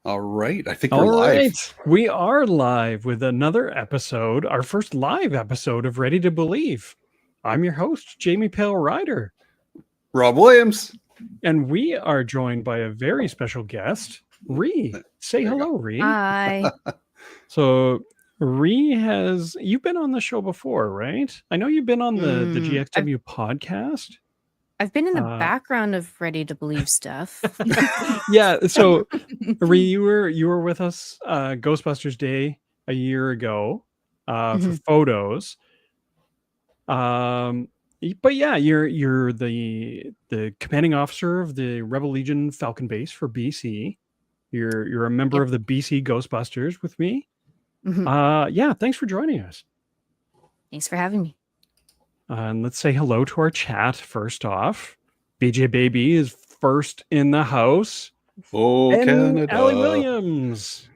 All right. I think All we're live. right. We are live with another episode, our first live episode of Ready to Believe. I'm your host, Jamie Pale Ryder. Rob Williams. And we are joined by a very special guest, Rhea. Say hello, Rhea. Hi. So, Rhea you've been on the show before, right? I know you've been on the GXW podcast. I've been in the background of Ready to Believe stuff. Yeah, so Rhea, you were with us Ghostbusters Day a year ago for photos. But yeah, you're the commanding officer of the Rebel Legion Falcon Base for BC. You're a member of the BC Ghostbusters with me. Yeah, thanks for joining us. Thanks for having me. And let's say hello to our chat first off. BJ Baby is first in the house. Oh, and Canada. Ellie Williams.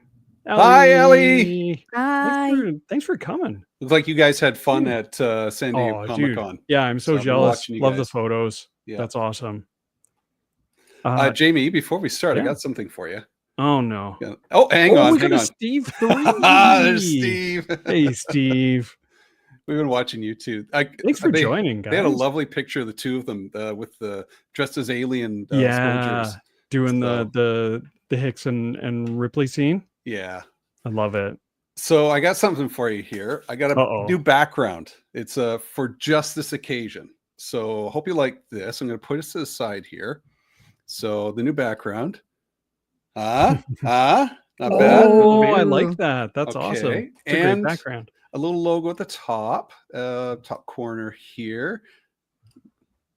Hi, Ellie. Hi. Thanks for coming. Looks like you guys had fun at San Diego Comic-Con. Yeah, I'm so jealous. Love the photos. Yeah. That's awesome. Jamie, before we start, I got something for you. Oh, no. Yeah. Oh, hang on. Steve 3. There's Steve. Hey, Steve. We've been watching you too. Thanks for joining, guys. They had a lovely picture of the two of them with the dressed as alien soldiers. Doing the Hicks and Ripley scene. Yeah. I love it. So I got something for you here. I got a new background. It's for just this occasion. So I hope you like this. I'm going to put it to the side here. So the new background. Not bad. Oh, I like that. That's awesome. It's a great background. A little logo at the top corner here.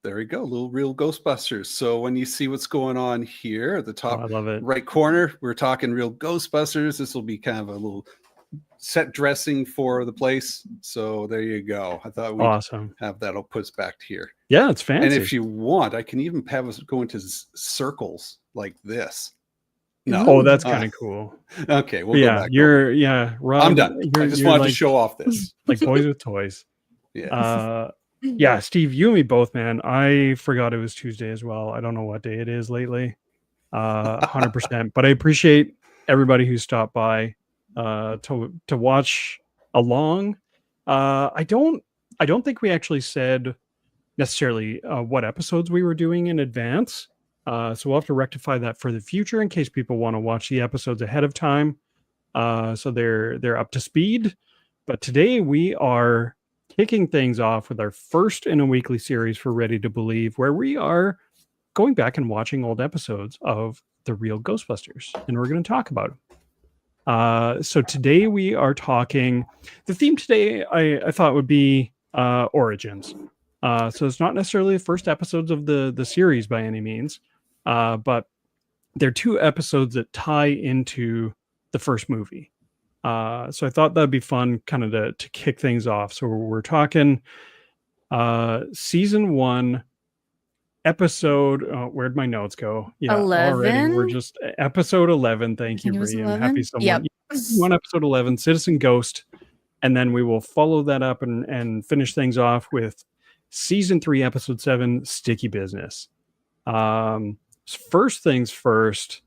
There we go, little real Ghostbusters. So when you see what's going on here at the top I love it. Right corner, we're talking real Ghostbusters. This will be kind of a little set dressing for the place. So there you go. I thought we'd have that. I'll put us back here. Yeah, it's fancy. And if you want, I can even have us go into circles like this. No. Oh, that's kind of cool. Okay, we'll go back. Rob, I'm done. I just wanted to show off this. Like boys with toys. Yeah. Yeah, Steve, you and me both, man. I forgot it was Tuesday as well. I don't know what day it is lately. 100%. But I appreciate everybody who stopped by to watch along. I don't think we actually said necessarily what episodes we were doing in advance. So we'll have to rectify that for the future in case people want to watch the episodes ahead of time. So they're up to speed. But today we are kicking things off with our first in a weekly series for Ready to Believe, where we are going back and watching old episodes of the real Ghostbusters, and we're going to talk about them. So today we are talking. The theme today I thought would be origins. So it's not necessarily the first episodes of the series by any means. But they're two episodes that tie into the first movie. So I thought that'd be fun kind of to kick things off. So we're talking season 1, episode, where'd my notes go? Yeah, 11? Already we're just episode 11. Thank you, Rhea. I'm happy someone. Yep. One episode 11, Citizen Ghost. And then we will follow that up and finish things off with season 3, episode 7, Sticky Business. First things first,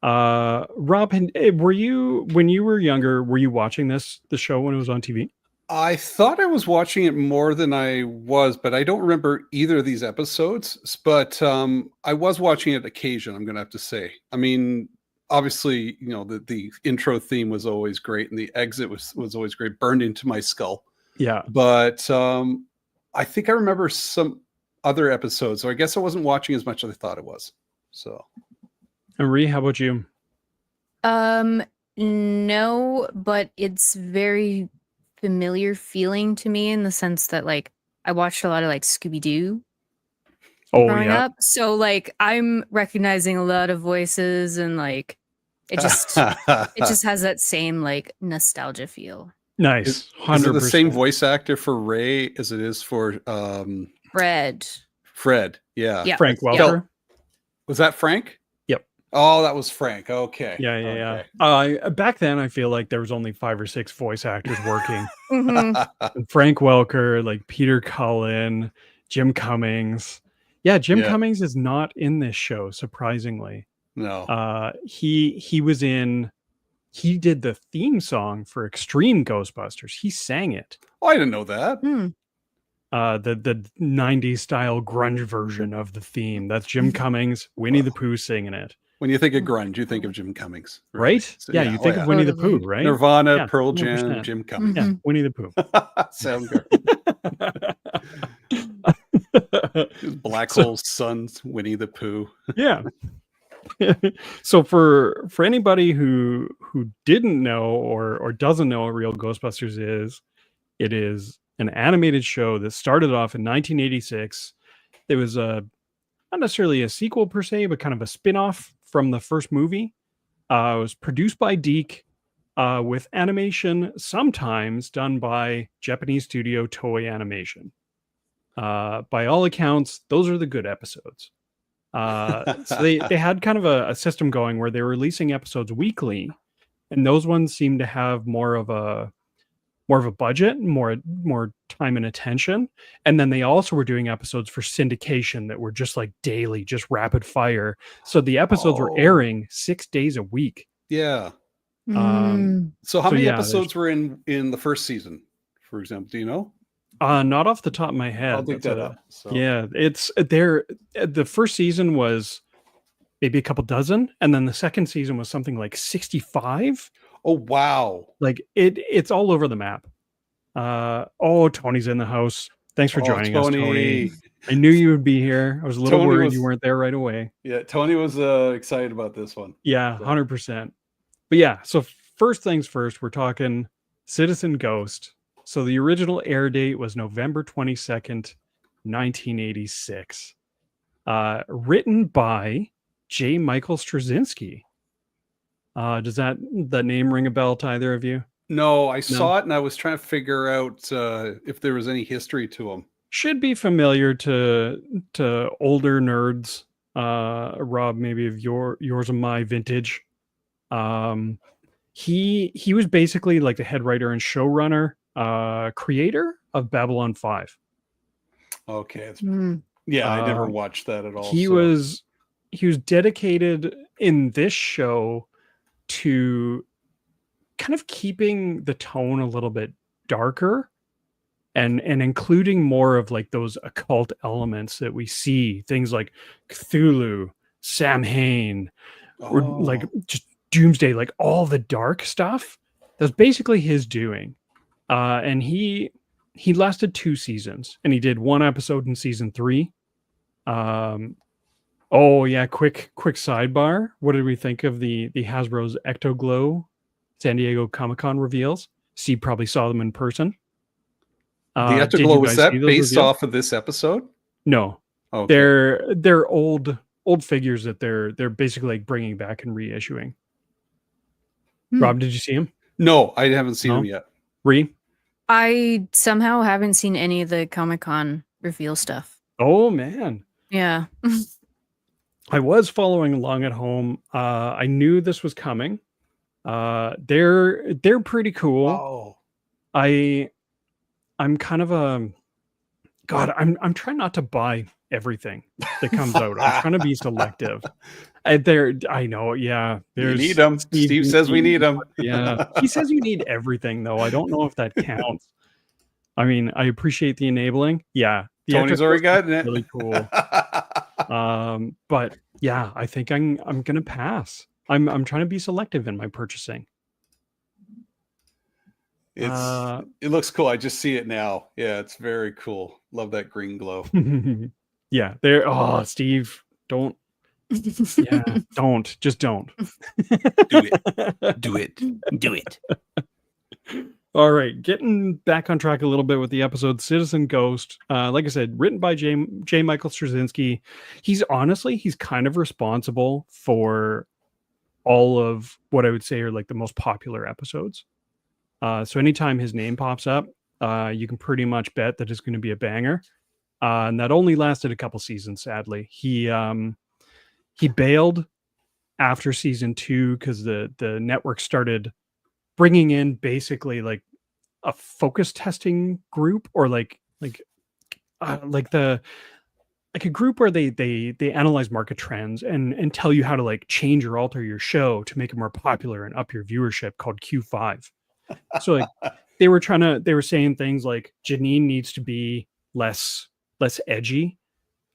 Rob, were you, when you were younger, were you watching the show when it was on TV? I thought I was watching it more than I was, but I don't remember either of these episodes. But I was watching it occasion, I'm going to have to say. I mean, obviously, you know, the intro theme was always great, and the exit was always great, burned into my skull. Yeah. But I think I remember some other episodes, so I guess I wasn't watching as much as I thought it was. So, and Rhea, how about you? No, but it's very familiar feeling to me in the sense that, like, I watched a lot of like Scooby-Doo growing up, so like I'm recognizing a lot of voices, and like it just has that same like nostalgia feel. Nice. 100%. Is it the same voice actor for Ray as it is for Fred? Yeah. Frank Welker. So, was that Frank? Yep. Oh, that was Frank. Okay. Yeah. Back then, I feel like there was only 5 or 6 voice actors working. Frank Welker, like Peter Cullen, Jim Cummings. Yeah, Jim Cummings is not in this show, surprisingly. No. He was in. He did the theme song for Extreme Ghostbusters. He sang it. Oh, I didn't know that. The 90s style grunge version of the theme. That's Jim Cummings, Winnie the Pooh singing it. When you think of grunge, you think of Jim Cummings, really. Right? So, yeah, you think of Winnie the Pooh, right? Nirvana, Yeah, Pearl 100%. Jam, Jim Cummings. Yeah, Winnie the Pooh. Soundgarden. Black Hole Suns, Winnie the Pooh. Yeah. So for anybody who didn't know or doesn't know what Real Ghostbusters is, it is an animated show that started off in 1986. It was not necessarily a sequel per se, but kind of a spin-off from the first movie. It was produced by Deke, with animation sometimes done by Japanese studio Toei Animation. By all accounts, those are the good episodes. So they had kind of a system going where they were releasing episodes weekly, and those ones seemed to have more of a budget, more time and attention. And then they also were doing episodes for syndication that were just like daily, just rapid fire. So the episodes were airing 6 days a week. Yeah. So how many episodes were in the first season, for example? Do you know? Not off the top of my head. I'll dig that up. So. Yeah, it's there. The first season was maybe a couple dozen, and then the second season was something like 65. Oh wow! Like it's all over the map. Tony's in the house. Thanks for joining us, Tony. I knew you would be here. I was a little worried you weren't there right away. Yeah, Tony was excited about this one. Yeah, 100%. But yeah, so first things first, we're talking Citizen Ghost. So the original air date was November 22nd, 1986. Written by J. Michael Straczynski. Does that name ring a bell to either of you? No, I saw it and I was trying to figure out if there was any history to him. Should be familiar to older nerds. Rob, maybe of yours and my vintage. He was basically like the head writer and showrunner, creator of Babylon 5. Okay. Yeah, I never watched that at all. He was dedicated in this show to kind of keeping the tone a little bit darker and including more of like those occult elements that we see, things like Cthulhu, Samhain, or like just Doomsday, like all the dark stuff. That's basically his doing. And he lasted 2 seasons, and he did 1 episode in season 3. Oh yeah, quick sidebar. What did we think of the Hasbro's Ectoglow San Diego Comic-Con reveals? Steve probably saw them in person. The Ectoglow, was that based off of this episode? No. Okay. They're old figures that they're basically like bringing back and reissuing. Rob, did you see him? No, I haven't seen him yet. Rhea? I somehow haven't seen any of the Comic-Con reveal stuff. Oh man. Yeah. I was following along at home. I knew this was coming. They're pretty cool. Oh. I'm kind of I'm trying not to buy everything that comes out. I'm trying to be selective. I know, yeah. You need them. Steve says we need them. Yeah. He says you need everything, though. I don't know if that counts. I mean, I appreciate the enabling. Yeah. Tony's already gotten it. Really cool. But yeah, I think I'm gonna pass. I'm trying to be selective in my purchasing. It looks cool. I just see it now. Yeah, it's very cool. Love that green glow. Yeah, Steve, don't. Yeah, just don't. Do it. All right, getting back on track a little bit with the episode Citizen Ghost. Like I said, written by J. Michael Straczynski. He's kind of responsible for all of what I would say are like the most popular episodes. So anytime his name pops up, you can pretty much bet that it's going to be a banger. And that only lasted a couple seasons, sadly. He bailed after season 2 because the network started bringing in basically like a focus testing group, or like the a group where they analyze market trends and tell you how to like change or alter your show to make it more popular and up your viewership, called Q5. So like they were saying things like Janine needs to be less edgy.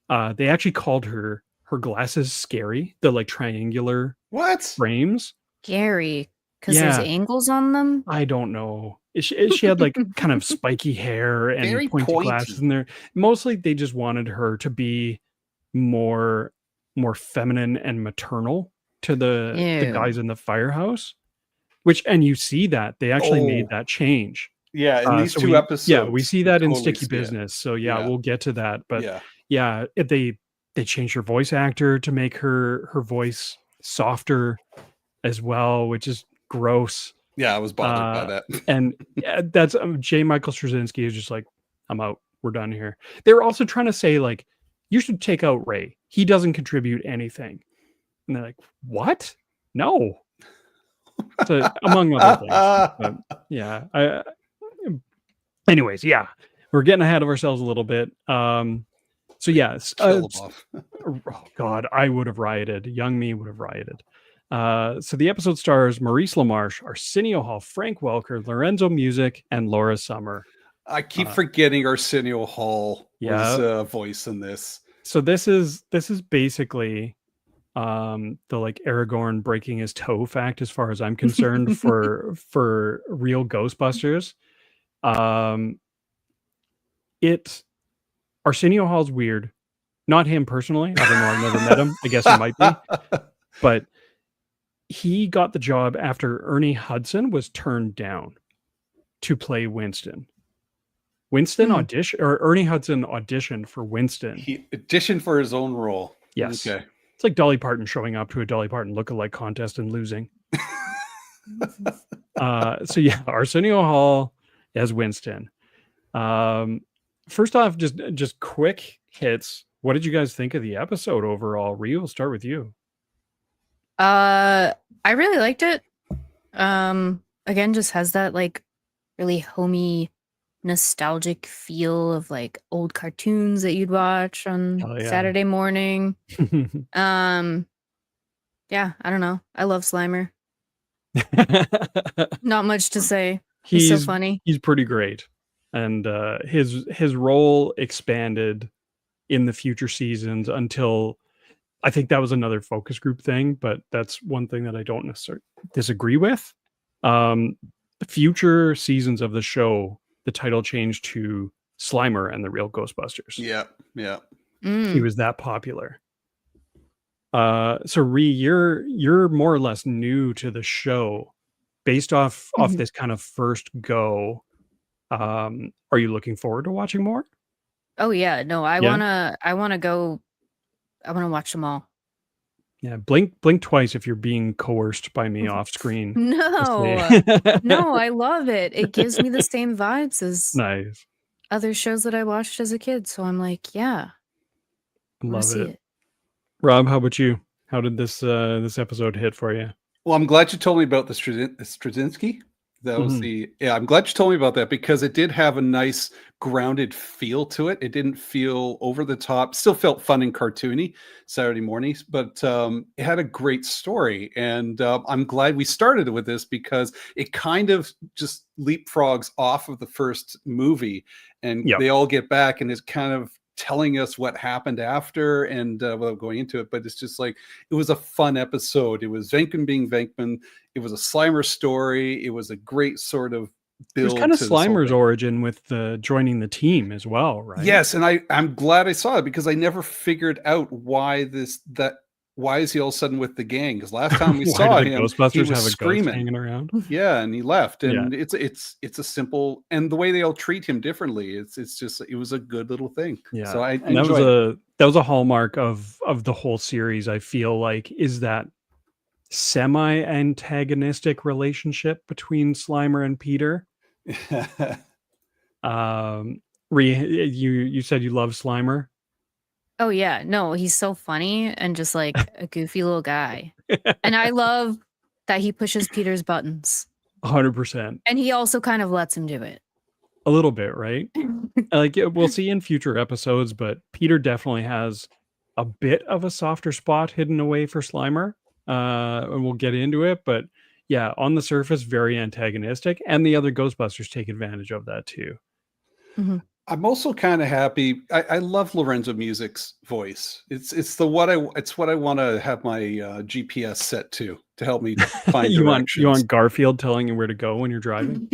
They actually called her glasses scary, the like triangular What? frames. Scary because there's angles on them. I don't know. She had like kind of spiky hair and Very pointy pointy. glasses in there. Mostly they just wanted her to be more feminine and maternal to the guys in the firehouse. And you see that they actually made that change. Yeah, in these two episodes. Yeah, we see that in Sticky Business. So we'll get to that. But they changed her voice actor to make her voice softer as well, which is gross. Yeah, I was bothered by that. And that's J. Michael Straczynski is just like, I'm out. We're done here. They were also trying to say like, you should take out Ray. He doesn't contribute anything. And they're like, what? No. So, among other things. But, anyways, we're getting ahead of ourselves a little bit. Oh God, I would have rioted. Young me would have rioted. So the episode stars Maurice LaMarche, Arsenio Hall, Frank Welker, Lorenzo Music, and Laura Summer. I keep forgetting Arsenio Hall was a voice in this. So this is basically the like Aragorn breaking his toe fact, as far as I'm concerned, for real Ghostbusters. Arsenio Hall's weird. Not him personally. I don't know. I've never met him. I guess he might be. But he got the job after Ernie Hudson was turned down to play Winston. Ernie Hudson auditioned for Winston. He auditioned for his own role. Yes. Okay. It's like Dolly Parton showing up to a Dolly Parton lookalike contest and losing. Arsenio Hall as Winston. First off, just quick hits. What did you guys think of the episode overall? Rhea, we'll start with you. I really liked it. Again, just has that like really homey, nostalgic feel of like old cartoons that you'd watch on Saturday morning. I don't know. I love Slimer. Not much to say. He's so funny. He's pretty great. And his role expanded in the future seasons until I think that was another focus group thing, but that's one thing that I don't necessarily disagree with. The future seasons of the show, the title changed to Slimer and the Real Ghostbusters. Yeah. He was that popular. So Rhea, you're more or less new to the show. Based off this kind of first go, are you looking forward to watching more? Oh yeah, no, I wanna watch them all. Yeah, blink twice if you're being coerced by me off screen. No, no, I love it. It gives me the same vibes as nice other shows that I watched as a kid. So I'm like, I love it. Rob, how about you? How did this episode hit for you? Well, I'm glad you told me about the Straczynski. That was I'm glad you told me about that, because it did have a nice grounded feel to it. It didn't feel over the top, still felt fun and cartoony Saturday mornings, but it had a great story. And I'm glad we started with this, because it kind of just leapfrogs off of the first movie, and they all get back, and it's kind of telling us what happened after, and without going into it, but it's just like, it was a fun episode. It was Venkman being Venkman. It was a Slimer story. It was a great sort of build. It was kind of Slimer's origin with joining the team as well, right? Yes, and I'm glad I saw it, because I never figured out why is he all of a sudden with the gang? Because last time we saw him, Ghostbusters he was have screaming, a ghost hanging around. Yeah, and he left. And it's a simple, and the way they all treat him differently. It was a good little thing. Yeah, so I and that was a hallmark of the whole series. I feel like, is that semi-antagonistic relationship between Slimer and Peter. Rhea, you said you love Slimer. Oh yeah, no, he's so funny and just like a goofy little guy. And I love that he pushes Peter's buttons. 100%. And he also kind of lets him do it. A little bit, right? Like we'll see in future episodes, but Peter definitely has a bit of a softer spot hidden away for Slimer. And we'll get into it, but yeah, on the surface, very antagonistic, and the other Ghostbusters take advantage of that too. Mm-hmm. I'm also kind of happy. I love Lorenzo Music's voice. It's what I want to have my GPS set to help me find you directions. You want Garfield telling you where to go when you're driving?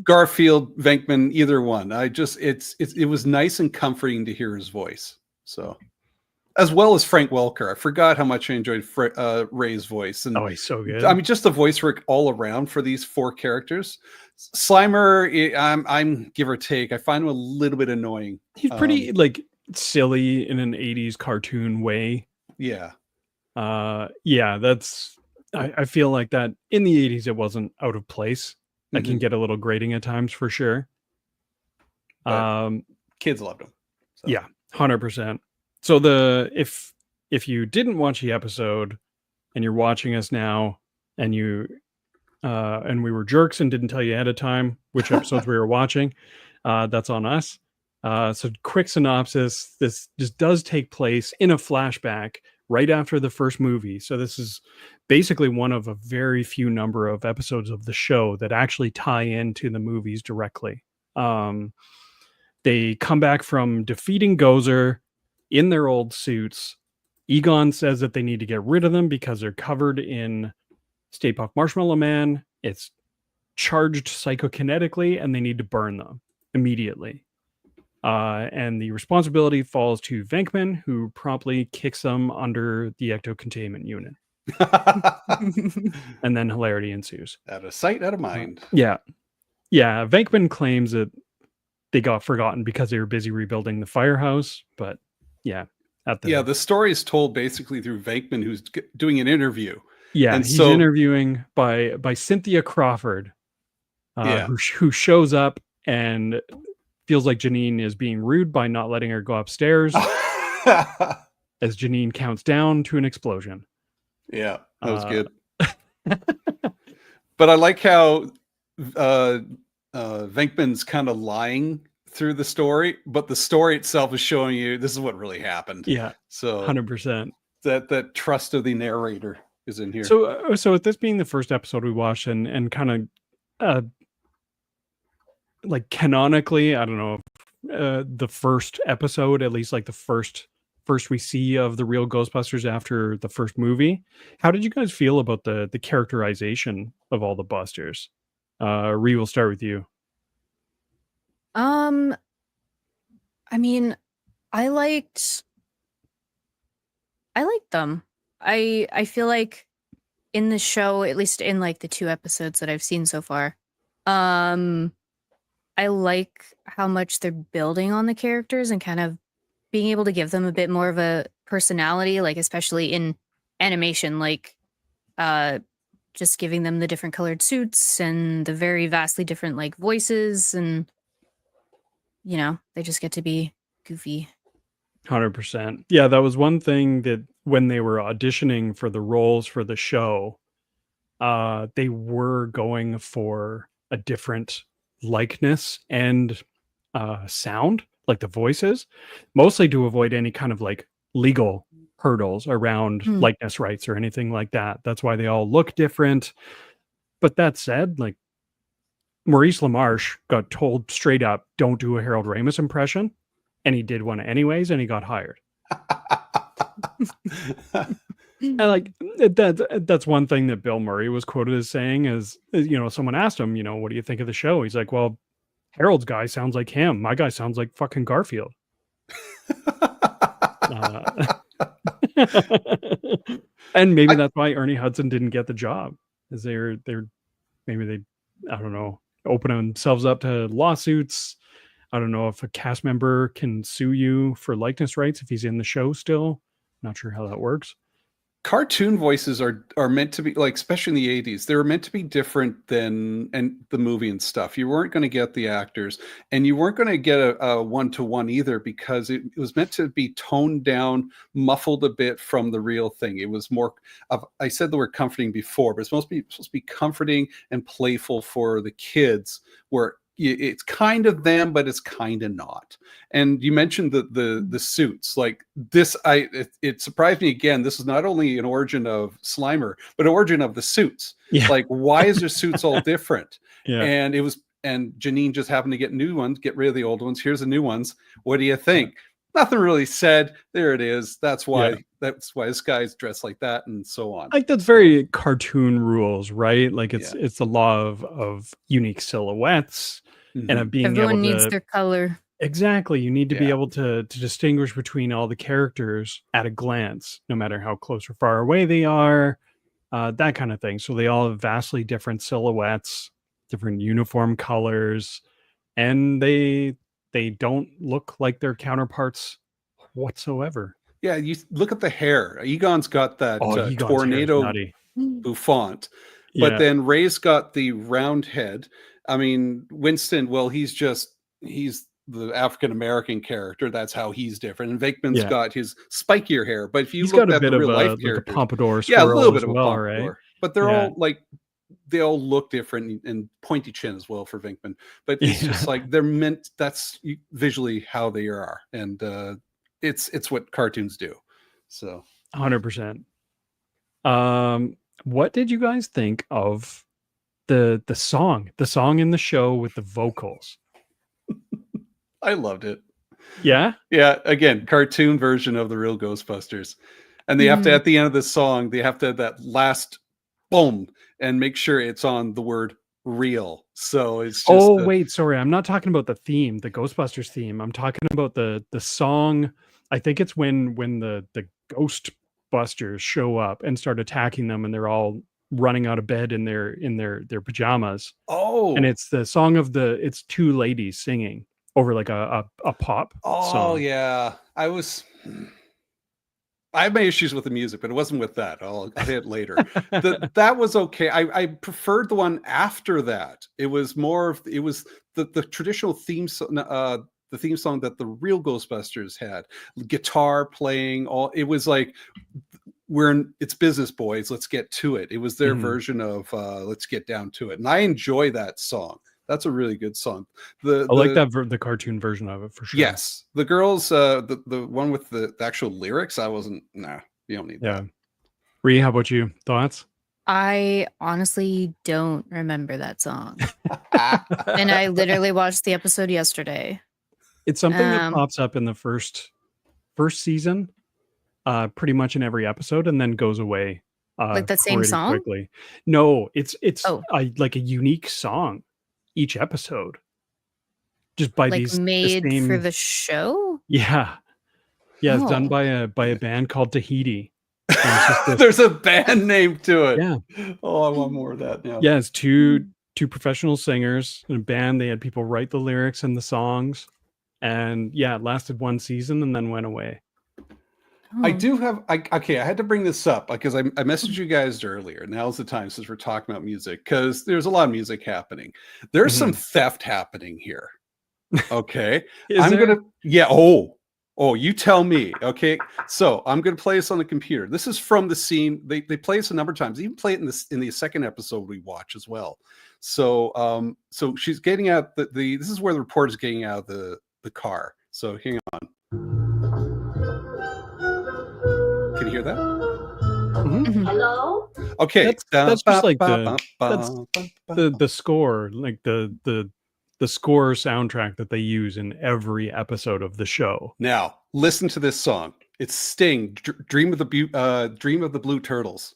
Garfield, Venkman, either one. It was nice and comforting to hear his voice. So, as well as Frank Welker. I forgot how much I enjoyed Ray's voice. And oh, he's so good. I mean, just the voice work all around for these four characters. Slimer, I'm give or take. I find him a little bit annoying. He's pretty like silly in an 80s cartoon way. Yeah. Yeah, that's I feel like that in the 80s it wasn't out of place. I can get a little grating at times for sure. But kids loved him. So. Yeah, 100%. So if you didn't watch the episode and you're watching us now and you and we were jerks and didn't tell you ahead of time which episodes we were watching, that's on us. So quick synopsis, this just does take place in a flashback right after the first movie. So this is basically one of a very few number of episodes of the show that actually tie into the movies directly. They come back from defeating Gozer in their old suits. Egon says that they need to get rid of them because they're covered in Stay Puft Marshmallow Man. It's charged psychokinetically and they need to burn them immediately. And the responsibility falls to Venkman, who promptly kicks them under the ecto-containment unit. And then hilarity ensues. Out of sight, out of mind. Yeah. Venkman claims that they got forgotten because they were busy rebuilding the firehouse, but the story is told basically through Venkman, who's doing an interview. Yeah, and he's interviewing by Cynthia Crawford, who shows up and feels like Janine is being rude by not letting her go upstairs as Janine counts down to an explosion. Yeah, that was good. But I like how Venkman's kind of lying through the story, but the story itself is showing you this is what really happened. Yeah, so 100%. That trust of the narrator is in here. So with this being the first episode we watched and kind of like canonically, I don't know, the first episode, at least like the first we see of the real Ghostbusters after the first movie. How did you guys feel about the characterization of all the Busters? Rhea, we'll start with you. I mean, I liked them. I feel like in the show, at least in like the 2 episodes that I've seen so far, I like how much they're building on the characters and kind of being able to give them a bit more of a personality, like especially in animation, like just giving them the different colored suits and the very vastly different like voices, and you know, they just get to be goofy. 100%. Yeah, that was one thing that when they were auditioning for the roles for the show, they were going for a different likeness and sound, like the voices, mostly to avoid any kind of like legal hurdles around likeness rights or anything like that. That's why they all look different. But that said, like Maurice LaMarche got told straight up, don't do a Harold Ramis impression. And he did one anyways, and he got hired. And like that's one thing that Bill Murray was quoted as saying is, you know, someone asked him, you know, what do you think of the show? He's like, well, Harold's guy sounds like him. My guy sounds like fucking Garfield. And maybe that's why Ernie Hudson didn't get the job, is they're maybe they, I don't know, open themselves up to lawsuits. I don't know if a cast member can sue you for likeness rights if he's in the show still. Not sure how that works. Cartoon voices are meant to be, like, especially in the 80s, they were meant to be different than the movie and stuff. You weren't going to get the actors, and you weren't going to get a one-to-one either, because it was meant to be toned down, muffled a bit from the real thing. It was more of, I said the word comforting before, but it's supposed to be comforting and playful for the kids, where it's kind of them, but it's kind of not. And you mentioned the suits like this. It surprised me again. This is not only an origin of Slimer, but an origin of the suits. Yeah. Like, why is their suits all different? Yeah. And Janine just happened to get new ones, get rid of the old ones. Here's the new ones. What do you think? Nothing really said. There it is. That's why this guy's dressed like that, and so on. Like, that's very cartoon rules, right? Like, it's the law of unique silhouettes and of being everyone able to, needs their color. Exactly. You need to be able to distinguish between all the characters at a glance, no matter how close or far away they are, that kind of thing. So they all have vastly different silhouettes, different uniform colors, and they don't look like their counterparts whatsoever. Yeah, you look at the hair. Egon's got that Egon's tornado bouffant, but then Ray's got the round head. I mean, Winston, well, he's the African American character. That's how he's different. And Venkman's got his spikier hair. But if you look at the real life characters, like a pompadour, a little bit of a well, pompadour. right? But they're all like, they all look different, and pointy chin as well for Venkman. But it's just like they're meant. That's visually how they are, and it's what cartoons do. So 100%. What did you guys think of the song in the show with the vocals? I loved it. Yeah. Again, cartoon version of the real Ghostbusters, and they have to, at the end of the song, they have to have that last boom and make sure it's on the word real. So it's just wait, sorry, I'm not talking about the theme, the Ghostbusters theme. I'm talking about the song. I think it's when the Ghostbusters show up and start attacking them, and they're all running out of bed in their pajamas. Oh, and it's the song of it's two ladies singing over like a pop song. Yeah, I have my issues with the music, but it wasn't with that. I'll hit it later. That was okay. I preferred the one after that. It was the traditional theme song, the theme song that the real Ghostbusters had. Guitar playing, it was like, it's business, boys. Let's get to it. It was their version of let's get down to it. And I enjoy that song. That's a really good song. I like the cartoon version of it for sure. Yes, the girls, the one with the actual lyrics, I wasn't. Nah, you don't need that. Rhea, how about you? Thoughts? I honestly don't remember that song, and I literally watched the episode yesterday. It's something that pops up in the first season, pretty much in every episode, and then goes away. Like that same song? Quickly. No, it's like a unique song each episode, just by like made for the show. It's done by a band called Tahiti. There's a band name to it. I want more of that now. It's two professional singers in a band. They had people write the lyrics and the songs, and it lasted one season and then went away. I do have I had to bring this up because I messaged you guys earlier. Now's the time, since we're talking about music, because there's a lot of music happening. There's some theft happening here. Okay. You tell me. Okay, so I'm gonna play this on the computer. This is from the scene. They play this a number of times. They even play it in the second episode we watch as well. So so she's getting out this is where the reporter's getting out of the car. So hang on. Can you hear that? Hello? Okay. That's just like the score, like the score soundtrack that they use in every episode of the show. Now, listen to this song. It's Sting, Dream of the Blue Turtles.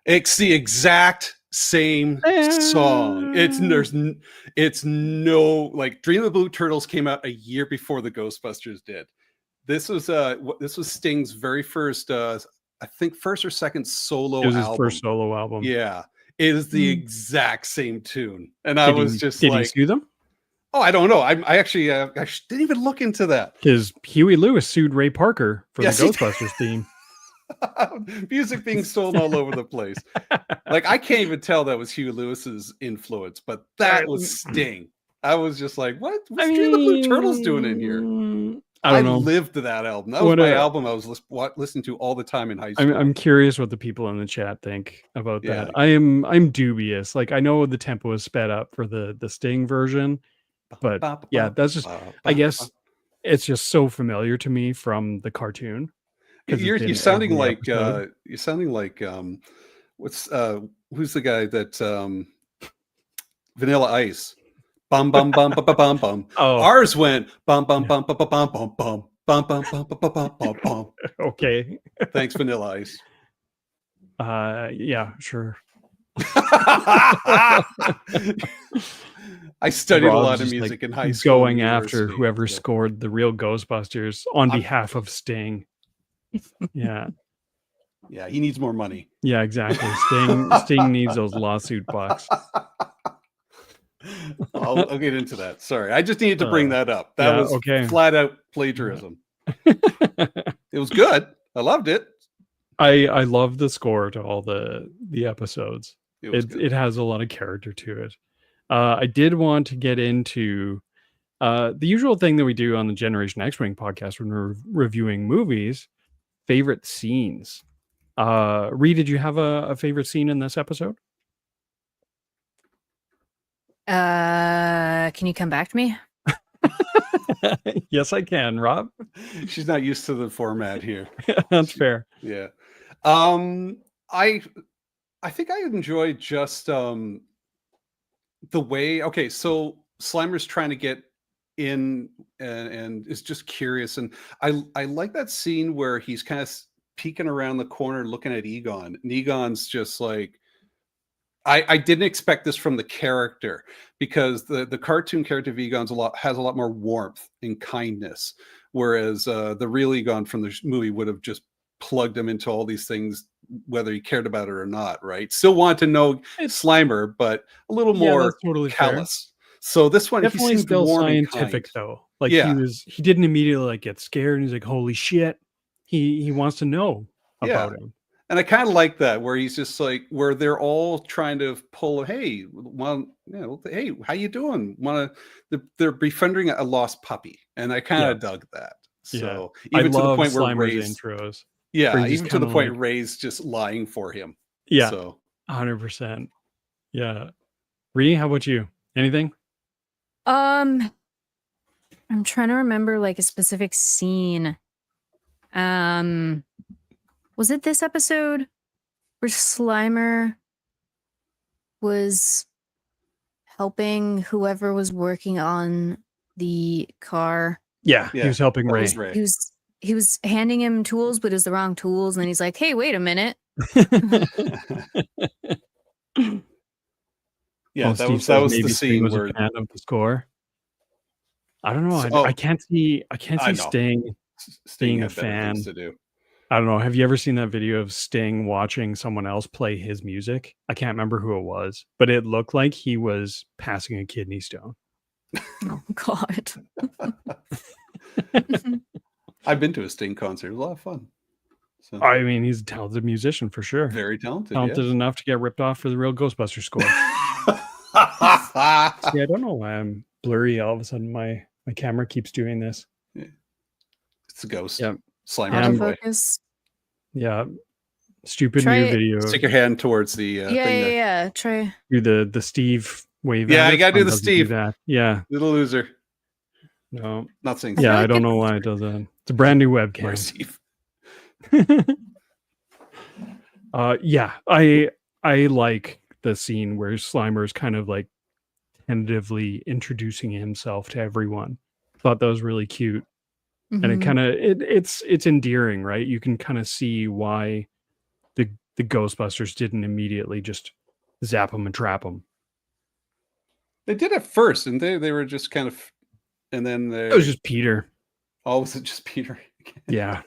It's the exact same song. It's no, like, Dream of the Blue Turtles came out a year before the Ghostbusters did. This was Sting's very first I think first or second solo album. It was his first solo album. Yeah. It is the exact same tune. And I was just did he sue them? Oh, I don't know. I actually I didn't even look into that. Because Huey Lewis sued Ray Parker for the Ghostbusters theme. Music being stolen all over the place. Like, I can't even tell that was Huey Lewis's influence, but that was Sting. I was just like, what's Dream of the Blue Turtles doing in here? I don't know. lived that album. That was my album I was listening to all the time in high school. I'm curious what the people in the chat think about that. I'm dubious. Like, I know the tempo is sped up for the Sting version, but yeah, that's just, I guess it's just so familiar to me from the cartoon. You're sounding like what's who's the guy that Vanilla Ice. Bum bum bum bum bum bum. Oh. Ours went bum bum bum bum bum bum bum bum bum bum bum bum bum bum bum. Okay. Thanks, Vanilla Ice. Yeah, sure. I studied a lot of music in high school. Going after whoever scored the real Ghostbusters on behalf of Sting. Yeah. Yeah, he needs more money. Yeah, exactly. Sting needs those lawsuit bucks. I'll get into that. Sorry, I just needed to bring that up. That was flat out plagiarism. It was good. I loved it. I love the score to all the episodes. It has a lot of character to it. I did want to get into the usual thing that we do on the Generation X-Wing podcast when we're reviewing movies, favorite scenes. Rhea, did you have a favorite scene in this episode? Can you come back to me? Yes, I can, Rob. She's not used to the format here. That's fair. Yeah. I think I enjoyed just the way. Okay, so Slimer's trying to get in and is just curious, and I like that scene where he's kind of peeking around the corner looking at Egon, and Egon's just like, I didn't expect this from the character, because the cartoon character of Egon's has a lot more warmth and kindness, whereas the real Egon from the movie would have just plugged him into all these things, whether he cared about it or not. Right? Still want to know Slimer, but a little more totally callous. Fair. So this one definitely he still scientific though. Like he didn't immediately like get scared, and he's like, "Holy shit!" He wants to know about him. And I kind of like that, where he's just like, where they're all trying to pull, hey, well, hey, how you doing? They're befriending a lost puppy, and I kind of dug that. So even to the point where Ray's intros, even to the point Ray's just lying for him. Yeah, so 100%. Yeah, Rhea, how about you? Anything? I'm trying to remember like a specific scene. Was it this episode where Slimer was helping whoever was working on the car? Yeah. He was helping Ray. He was handing him tools, but it was the wrong tools, and then he's like, "Hey, wait a minute." Yeah, that was the scene where a fan of the score. I don't know. I can't see Sting being a fan. To do. I don't know. Have you ever seen that video of Sting watching someone else play his music? I can't remember who it was, but it looked like he was passing a kidney stone. Oh, God. I've been to a Sting concert. It was a lot of fun. So. I mean, he's a talented musician for sure. Very talented. Talented enough to get ripped off for the real Ghostbusters score. See, I don't know why I'm blurry. All of a sudden, my camera keeps doing this. Yeah. It's a ghost. Yeah. Slimer focus. Yeah. Stupid new video. Stick your hand towards the thing. Yeah. Try. Do the Steve wave. Yeah, you gotta do the Steve. Do that. Yeah. Little loser. No. Not saying. Yeah, I don't know why it does that. It's a brand new webcam. Steve. Yeah. I like the scene where Slimer is kind of like tentatively introducing himself to everyone. Thought that was really cute. And it kind of it's endearing, right? You can kind of see why the Ghostbusters didn't immediately just zap him and trap him. They did at first, and they were just kind of, and then it was just Peter. Oh, was it just Peter? Yeah.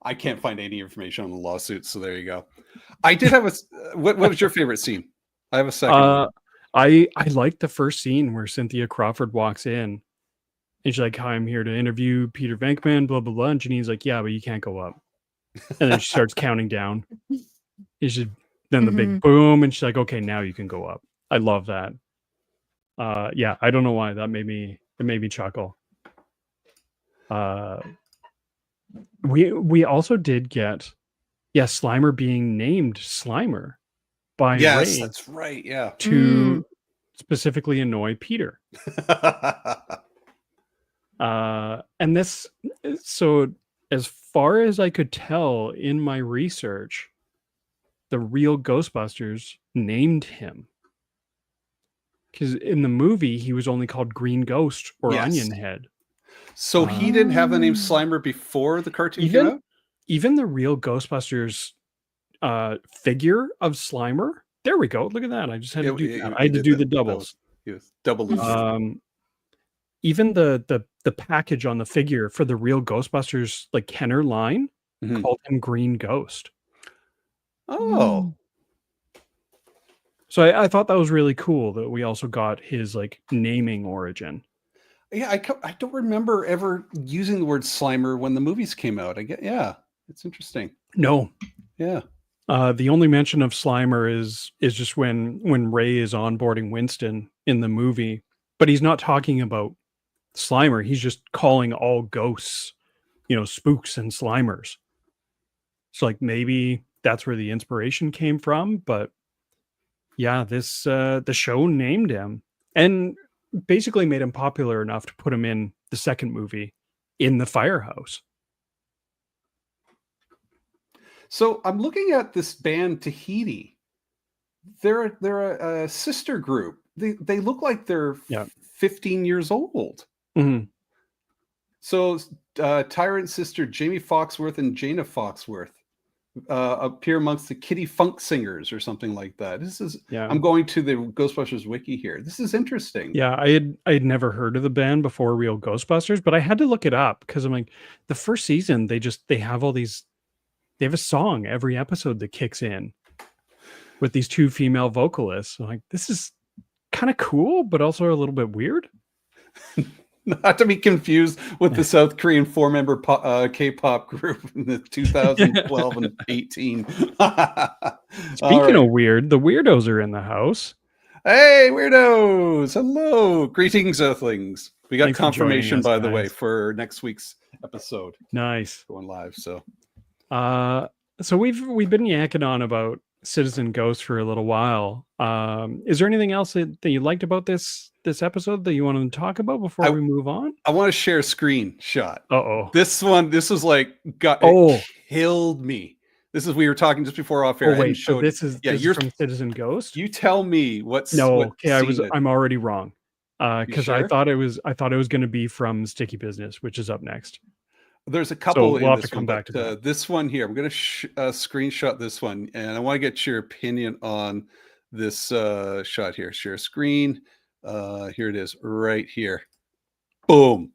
I can't find any information on the lawsuit, so there you go. I did have a. What was your favorite scene? I have a second. I liked the first scene where Cynthia Crawford walks in. And she's like, "Hi, I'm here to interview Peter Venkman, blah, blah, blah." And Janine's like, "Yeah, but you can't go up." And then she starts counting down. Then the big boom. And she's like, "Okay, now you can go up." I love that. Yeah, I don't know why. It made me chuckle. We also did get Slimer being named Slimer by Yes, Ray that's right. Yeah. to specifically annoy Peter. And this, so as far as I could tell in my research, the real Ghostbusters named him. Because in the movie, he was only called Green Ghost or Yes. Onion Head. So he didn't have the name Slimer before the cartoon came out? Even the real Ghostbusters figure of Slimer. There we go. Look at that. I just had to do that. I had to do the doubles. Yes, double. Even the package on the figure for the real Ghostbusters like Kenner line called him Green Ghost. Oh. So I thought that was really cool that we also got his like naming origin. Yeah, I don't remember ever using the word Slimer when the movies came out. It's interesting. No. Yeah. The only mention of Slimer is just when Ray is onboarding Winston in the movie, but he's not talking about Slimer. He's just calling all ghosts, spooks and Slimers. So like maybe that's where the inspiration came from, but yeah, this the show named him and basically made him popular enough to put him in the second movie in the firehouse. So I'm looking at this band Tahiti. They're a sister group. They look like they're 15 years old. Mm-hmm. So Tyrant's sister Jamie Foxworth and Jaina Foxworth appear amongst the Kitty Funk Singers or something like that. I'm going to the Ghostbusters wiki here. This is interesting. Yeah, I had never heard of the band before Real Ghostbusters, but I had to look it up because I'm like, the first season they have all these. They have a song every episode that kicks in with these two female vocalists. I'm like, this is kind of cool, but also a little bit weird. Not to be confused with the South Korean 4-member K-pop group in the 2012 and 18. Speaking of weird, the weirdos are in the house. Hey, weirdos! Hello, greetings, Earthlings. We got confirmation, by the way, for next week's episode. Nice, going live. So we've been yakking on about Citizen Ghost for a little while. Is there anything else that you liked about this episode that you wanted to talk about before we move on? I want to share a screenshot. This was like killed me. We were talking just before off air. Oh wait, so this is from Citizen Ghost? You tell me what's I'm already wrong. Because sure? I thought it was going to be from Sticky Business, which is up next. There's a couple. So we'll have to come back to that. This one here, I'm going to screenshot this one, and I want to get your opinion on this shot here. Share screen. Here it is, right here. Boom!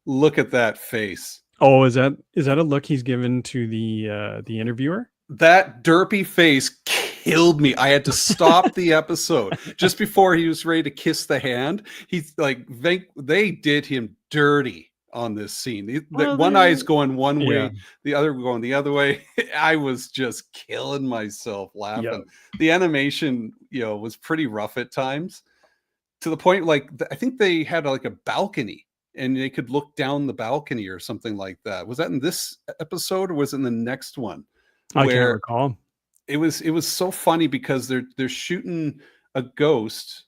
Look at that face. Oh, is that a look he's given to the interviewer? That derpy face killed me. I had to stop the episode just before he was ready to kiss the hand. He's like, they did him dirty on this scene. One eye is going one way, the other going the other way. I was just killing myself laughing. Yep. The animation, was pretty rough at times, to the point like I think they had like a balcony and they could look down the balcony or something like that. Was that in this episode or was it in the next one? I can't recall. It was so funny because they're shooting a ghost.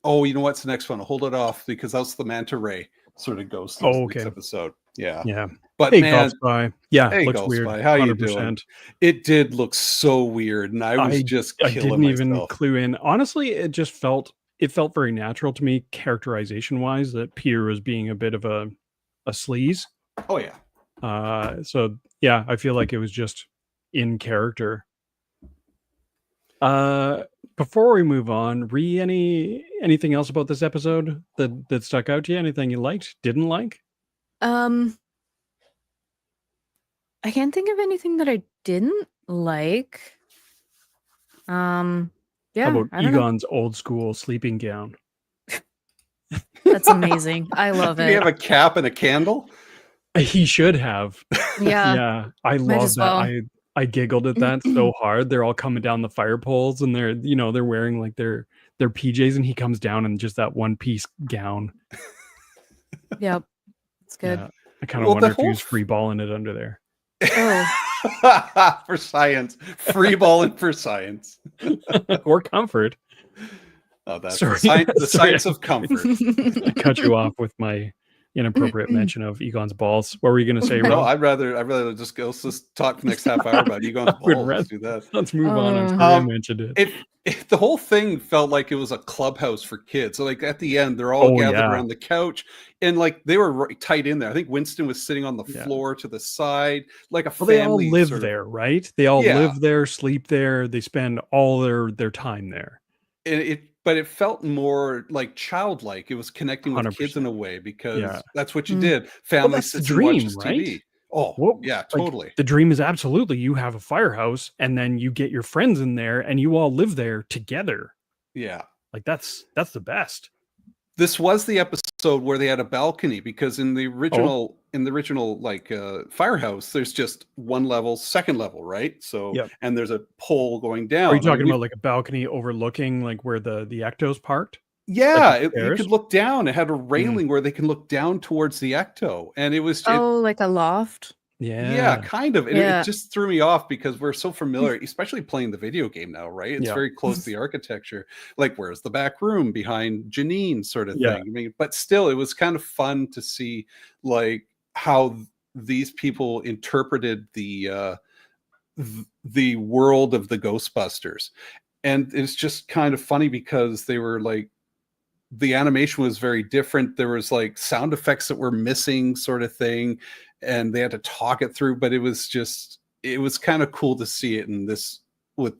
Oh, you know what's the next one? I'll hold it off because that's the manta ray sort of ghost. Next episode. Yeah. But Ghost Spy. Yeah, hey, looks Ghost weird. Spy. How 100%. You doing? It did look so weird, and I was just killing myself. I didn't even clue in. Honestly, it felt very natural to me, characterization wise, that Peter was being a bit of a sleaze. Oh yeah. So yeah, I feel like it was just in character. Before we move on, anything else about this episode that stuck out to you? Anything you liked, didn't like? I can't think of anything that I didn't like. Yeah. How about Egon's old school sleeping gown? That's amazing. I love it. Did he have a cap and a candle? He should have. Yeah. Yeah. I love that. Well. I giggled at that so hard. They're all coming down the fire poles and they're wearing like their PJs and he comes down in just that one piece gown. Yep. It's good. Yeah. I kind of wonder if he was free balling it under there. For science. Free balling for science. Or comfort. Oh, that's the science of comfort. I cut you off with my inappropriate mention of Egon's balls. What were you going to say, Rob? No, I'd rather just go. Let's talk the next half hour about Egon's balls. Let's do that. Let's move on. I'm sorry I mentioned it. The whole thing felt like it was a clubhouse for kids. So like at the end, they're all gathered around the couch, and like they were tight in there. I think Winston was sitting on the floor to the side, like a family. They all live there, right? They all live there, sleep there. They spend all their time there. But it felt more like childlike. It was connecting with 100%. Kids in a way because that's what you did. Family sits and watches TV. Oh, yeah, totally. Like, the dream is absolutely you have a firehouse and then you get your friends in there and you all live there together. Yeah. Like that's the best. This was the episode where they had a balcony because in the original like firehouse, there's just one level, second level, right? So and there's a pole going down. Are you talking about like a balcony overlooking like where the Ecto's parked? Yeah, like you could look down. It had a railing where they can look down towards the Ecto, and it was like a loft. Yeah, kind of. And it just threw me off because we're so familiar, especially playing the video game now, right? It's very close to the architecture. Like, where's the back room behind Janine, sort of thing. I mean, but still, it was kind of fun to see like how these people interpreted the world of the Ghostbusters, and it's just kind of funny because they were like. The animation was very different. There was like sound effects that were missing sort of thing. And they had to talk it through, but it was kind of cool to see it in this with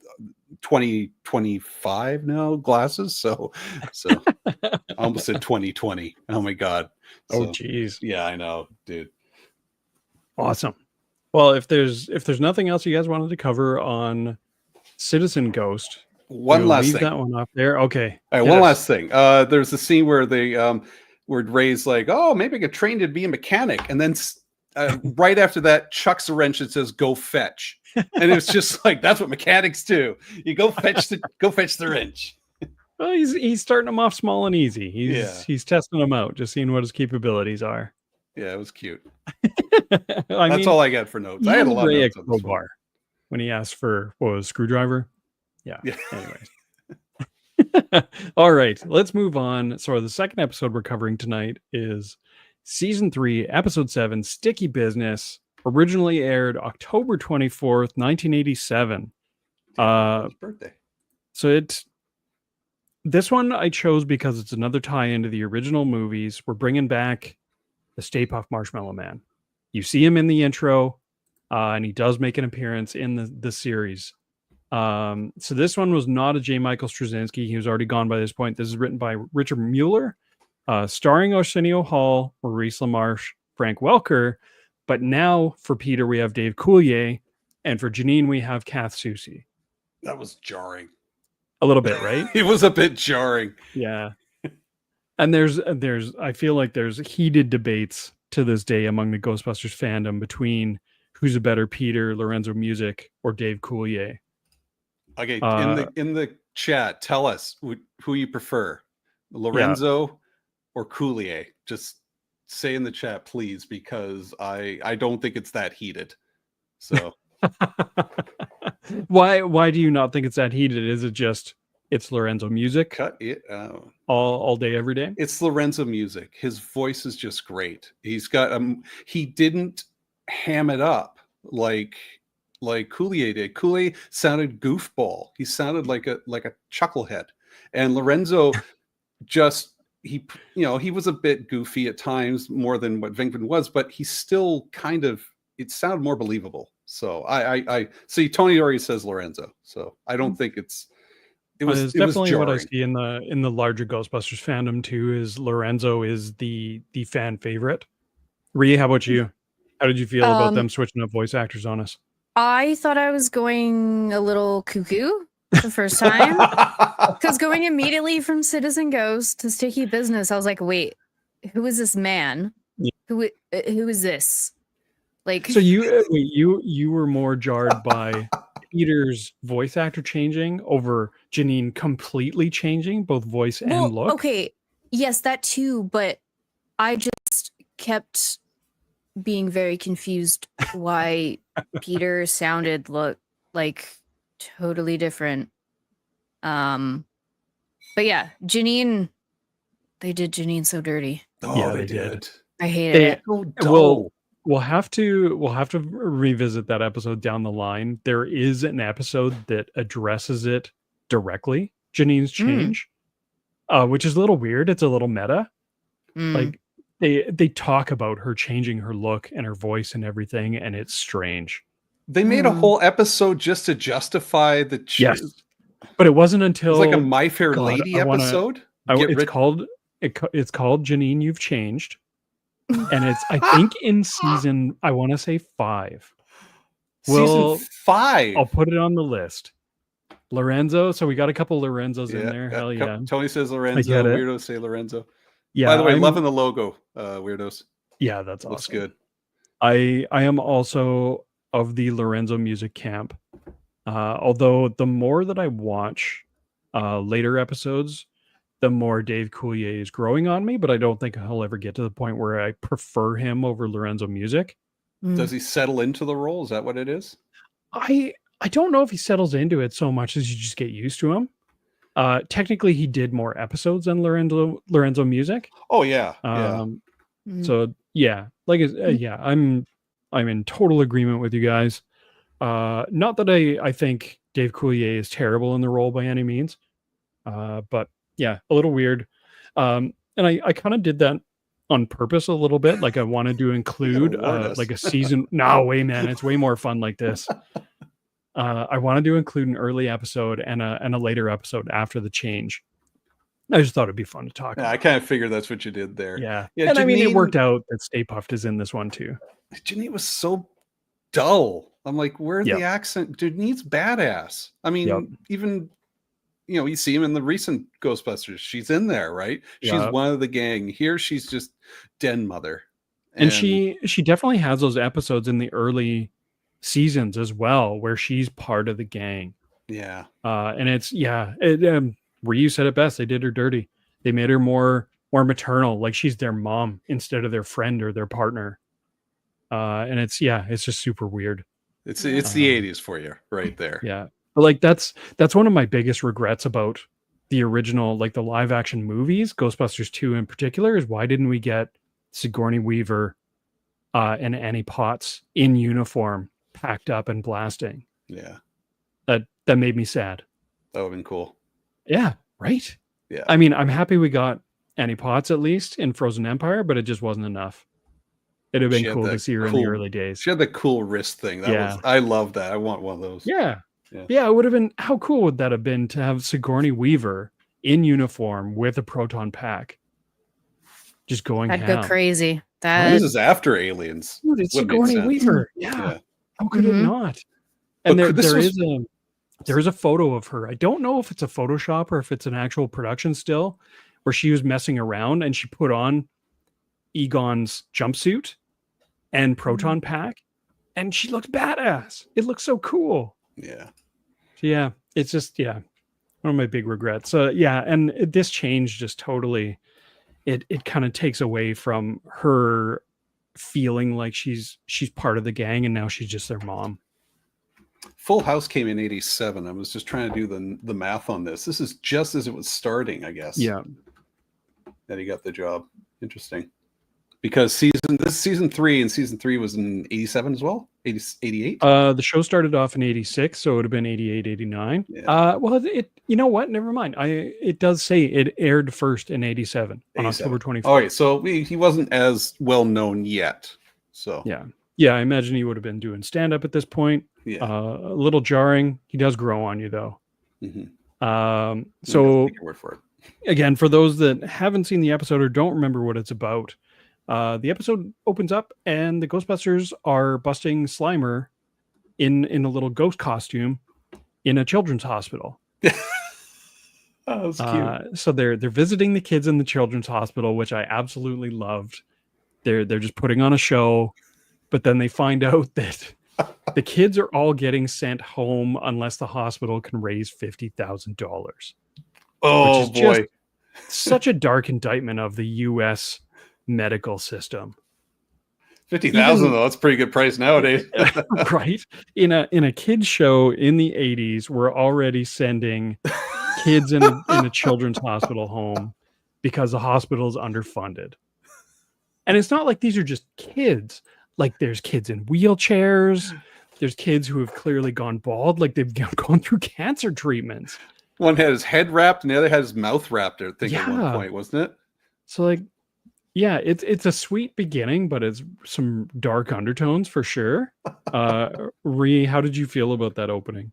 2025 now glasses. So I almost said 2020. Oh my God. Oh geez. Yeah, I know, dude. Awesome. Well, if there's nothing else you guys wanted to cover on Citizen Ghost, one last thing. That one up there. Okay. All right, one last thing. There's a scene where they where Ray's like, "Oh, maybe I could train to be a mechanic," and then right after that, chucks a wrench and says, "Go fetch," and it's just like that's what mechanics do. You go fetch the wrench. Well, he's starting them off small and easy. He's testing them out, just seeing what his capabilities are. Yeah, it was cute. That's all I got for notes. I had a lot of notes on this one. When he asked for a screwdriver. Yeah. Anyways. All right, let's move on. So the second episode we're covering tonight is season 3, episode 7, Sticky Business, originally aired October 24th, 1987. His birthday. So this one I chose because it's another tie-in to the original movies. We're bringing back the Stay Puft Marshmallow Man. You see him in the intro, and he does make an appearance in the series. So this one was not a J. Michael Straczynski. He was already gone by this point. This is written by Richard Mueller, starring Arsenio Hall, Maurice LaMarche, Frank Welker. But now for Peter, we have Dave Coulier. And for Janine, we have Kath Soucie. That was jarring. A little bit, right? It was a bit jarring. Yeah. And I feel like there's heated debates to this day among the Ghostbusters fandom between who's a better Peter, Lorenzo Music, or Dave Coulier. Okay, in the chat, tell us who you prefer, Lorenzo or Coulier. Just say in the chat, please, because I don't think it's that heated. So why do you not think it's that heated? Is it just it's Lorenzo Music? Cut it all day, every day. It's Lorenzo Music. His voice is just great. He's got he didn't ham it up like Coulier did. Coulier sounded goofball. He sounded like a chucklehead. And Lorenzo he was a bit goofy at times, more than what Venkman was, but he still it sounded more believable. So I see Tony already says Lorenzo. So I don't think it was definitely what I see in the larger Ghostbusters fandom too, is Lorenzo is the fan favorite. Rhea, how about you? How did you feel about them switching up voice actors on us? I thought I was going a little cuckoo the first time, because going immediately from Citizen Ghost to Sticky Business, I was like, wait, who is this man? Yeah. Who is this? Like, so you were more jarred by Peter's voice actor changing over Janine completely changing both voice and look? Okay, yes, that too, but I just kept being very confused why Peter sounded like totally different. But yeah, Janine, they did Janine so dirty. Oh, Yeah, they they did. did. I hated it. So dull. We'll have to revisit that episode down the line. There is an episode that addresses it directly, Janine's change, which is a little weird. It's a little meta. Like they talk about her changing her look and her voice and everything, and it's strange. They made a whole episode just to justify the Yes, but it wasn't until it's like a My Fair Lady episode. It's called Janine, You've Changed. And it's, I think, in season, I want to say 5. Season 5. I'll put it on the list. Lorenzo. So we got a couple Lorenzos in there. Hell yeah. Tony says Lorenzo. Weirdos say Lorenzo. Yeah. By the way, loving the logo, weirdos. Yeah, that's awesome. Looks good. I am also of the Lorenzo music camp. Although the more that I watch later episodes, the more Dave Coulier is growing on me, but I don't think he'll ever get to the point where I prefer him over Lorenzo music. Does he settle into the role? Is that what it is? I don't know if he settles into it so much as you just get used to him. Technically, he did more episodes than Lorenzo music. Oh yeah. So yeah, yeah, I'm in total agreement with you guys. Not that I think Dave Coulier is terrible in the role by any means, but yeah, a little weird. And I kind of did that on purpose a little bit. Like I wanted to include like a season. No way, man. It's way more fun like this. I wanted to include an early episode and a later episode after the change. I just thought it'd be fun to talk about. I kind of figured that's what you did there. Yeah. And Janine, I mean, it worked out that Stay Puft is in this one too. Janine was so dull. I'm like, where's the accent? Janine's badass. I mean, even... you see him in the recent Ghostbusters. She's in there, right? She's one of the gang. Here, she's just den mother. And she definitely has those episodes in the early seasons as well, where she's part of the gang. Yeah. And it's, Rhea said it best. They did her dirty. They made her more maternal, like she's their mom instead of their friend or their partner. And it's just super weird. It's the 80s for you right there. Yeah. But like that's one of my biggest regrets about the original, like the live action movies, Ghostbusters 2 in particular, is why didn't we get Sigourney Weaver and Annie Potts in uniform, packed up and blasting? Yeah. That made me sad. That would have been cool. Yeah, right? Yeah. I mean, I'm happy we got Annie Potts at least in Frozen Empire, but it just wasn't enough. It'd have been cool to see her in the early days. She had the cool wrist thing. I love that. I want one of those. Yeah. Yeah, it would have been. How cool would that have been to have Sigourney Weaver in uniform with a proton pack, just going? I'd go crazy. This is after Aliens. Dude, it's Sigourney Weaver. Yeah. How could it not? And there is a photo of her. I don't know if it's a Photoshop or if it's an actual production still, where she was messing around and she put on Egon's jumpsuit and proton pack, and she looked badass. It looks so cool. Yeah. Yeah, it's just one of my big regrets. So and this change just totally it kind of takes away from her feeling like she's part of the gang, and now she's just their mom. Full House came in 87. I was just trying to do the math on this. This is just as it was starting, I guess. Yeah. That he got the job. Interesting. Because season 3, and season 3 was in 87 as well? 88? The show started off in 86, so it would have been 88, 89. Yeah. Well, you know what? Never mind. It does say it aired first in 87 on October 24th. All right, so he wasn't as well known yet. So yeah, I imagine he would have been doing stand-up at this point. Yeah. A little jarring. He does grow on you, though. Mm-hmm. So take your word for it. Again, for those that haven't seen the episode or don't remember what it's about, the episode opens up and the Ghostbusters are busting Slimer in a little ghost costume in a children's hospital. Oh, that's cute. So they're visiting the kids in the children's hospital, which I absolutely loved. They're just putting on a show, but then they find out that the kids are all getting sent home unless the hospital can raise $50,000. Oh boy. Such a dark indictment of the US medical system. 50,000 though, that's a pretty good price nowadays. Right? In a kids show in the 80s, we're already sending kids in a children's hospital home because the hospital is underfunded. And it's not like these are just kids. Like there's kids in wheelchairs. There's kids who have clearly gone bald. Like they've gone through cancer treatments. One had his head wrapped and the other had his mouth wrapped, I think, at one point, wasn't it? So like, yeah, it's a sweet beginning, but it's some dark undertones for sure. Rhea, how did you feel about that opening?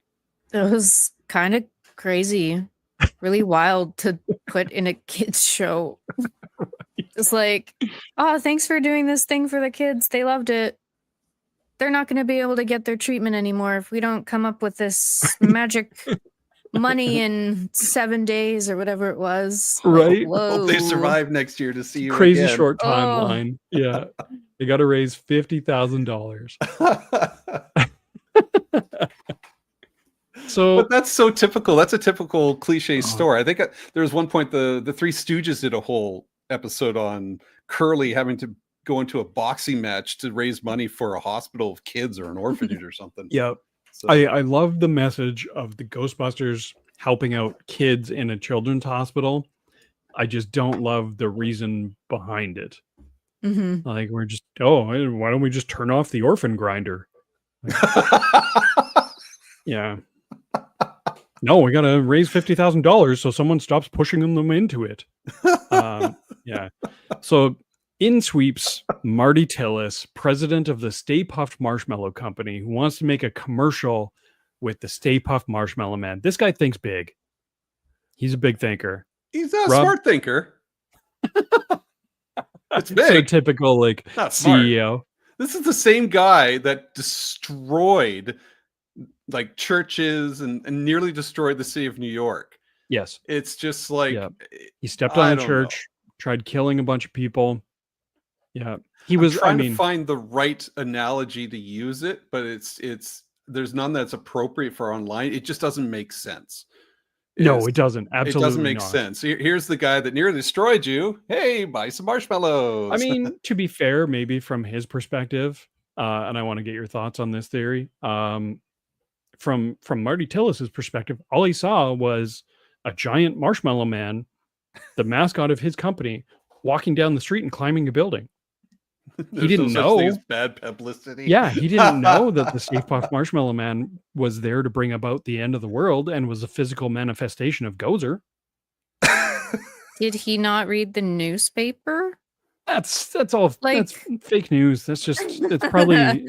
It was kind of crazy, really wild to put in a kids show. It's like, oh, thanks for doing this thing for the kids. They loved it. They're not going to be able to get their treatment anymore if we don't come up with this magic money in 7 days or whatever it was. Right? Like, Hope they survive next year to see you crazy again. Short timeline. Yeah, they got to raise $50,000. So, but that's so typical. That's a typical cliche story. I think there was one point the Three Stooges did a whole episode on Curly having to go into a boxing match to raise money for a hospital of kids or an orphanage or something. Yeah. So. I love the message of the Ghostbusters helping out kids in a children's hospital. I just don't love the reason behind it. Mm-hmm. Like we're just, why don't we just turn off the orphan grinder? Like, yeah. No, we got to raise $50,000 so someone stops pushing them into it. Yeah. So in sweeps Marty Tillis, president of the Stay Puft Marshmallow Company, who wants to make a commercial with the Stay Puft Marshmallow Man. This guy thinks big. He's a big thinker. He's a smart thinker. It's big. Sort of typical like CEO. This is the same guy that destroyed like churches and nearly destroyed the city of New York. Yes. It's just like he stepped on a church, tried killing a bunch of people. Yeah. He was trying to find the right analogy to use it, but it's there's none that's appropriate for online. It just doesn't make sense. It doesn't. Absolutely. It doesn't make sense. Here's the guy that nearly destroyed you. Hey, buy some marshmallows. I mean, to be fair, maybe from his perspective, and I want to get your thoughts on this theory. From Marty Tillis's perspective, all he saw was a giant marshmallow man, the mascot of his company, walking down the street and climbing a building. He didn't know bad publicity. Yeah, he didn't know that the Stay Puft Marshmallow Man was there to bring about the end of the world and was a physical manifestation of Gozer. Did he not read the newspaper? That's all. Like, that's fake news. It's probably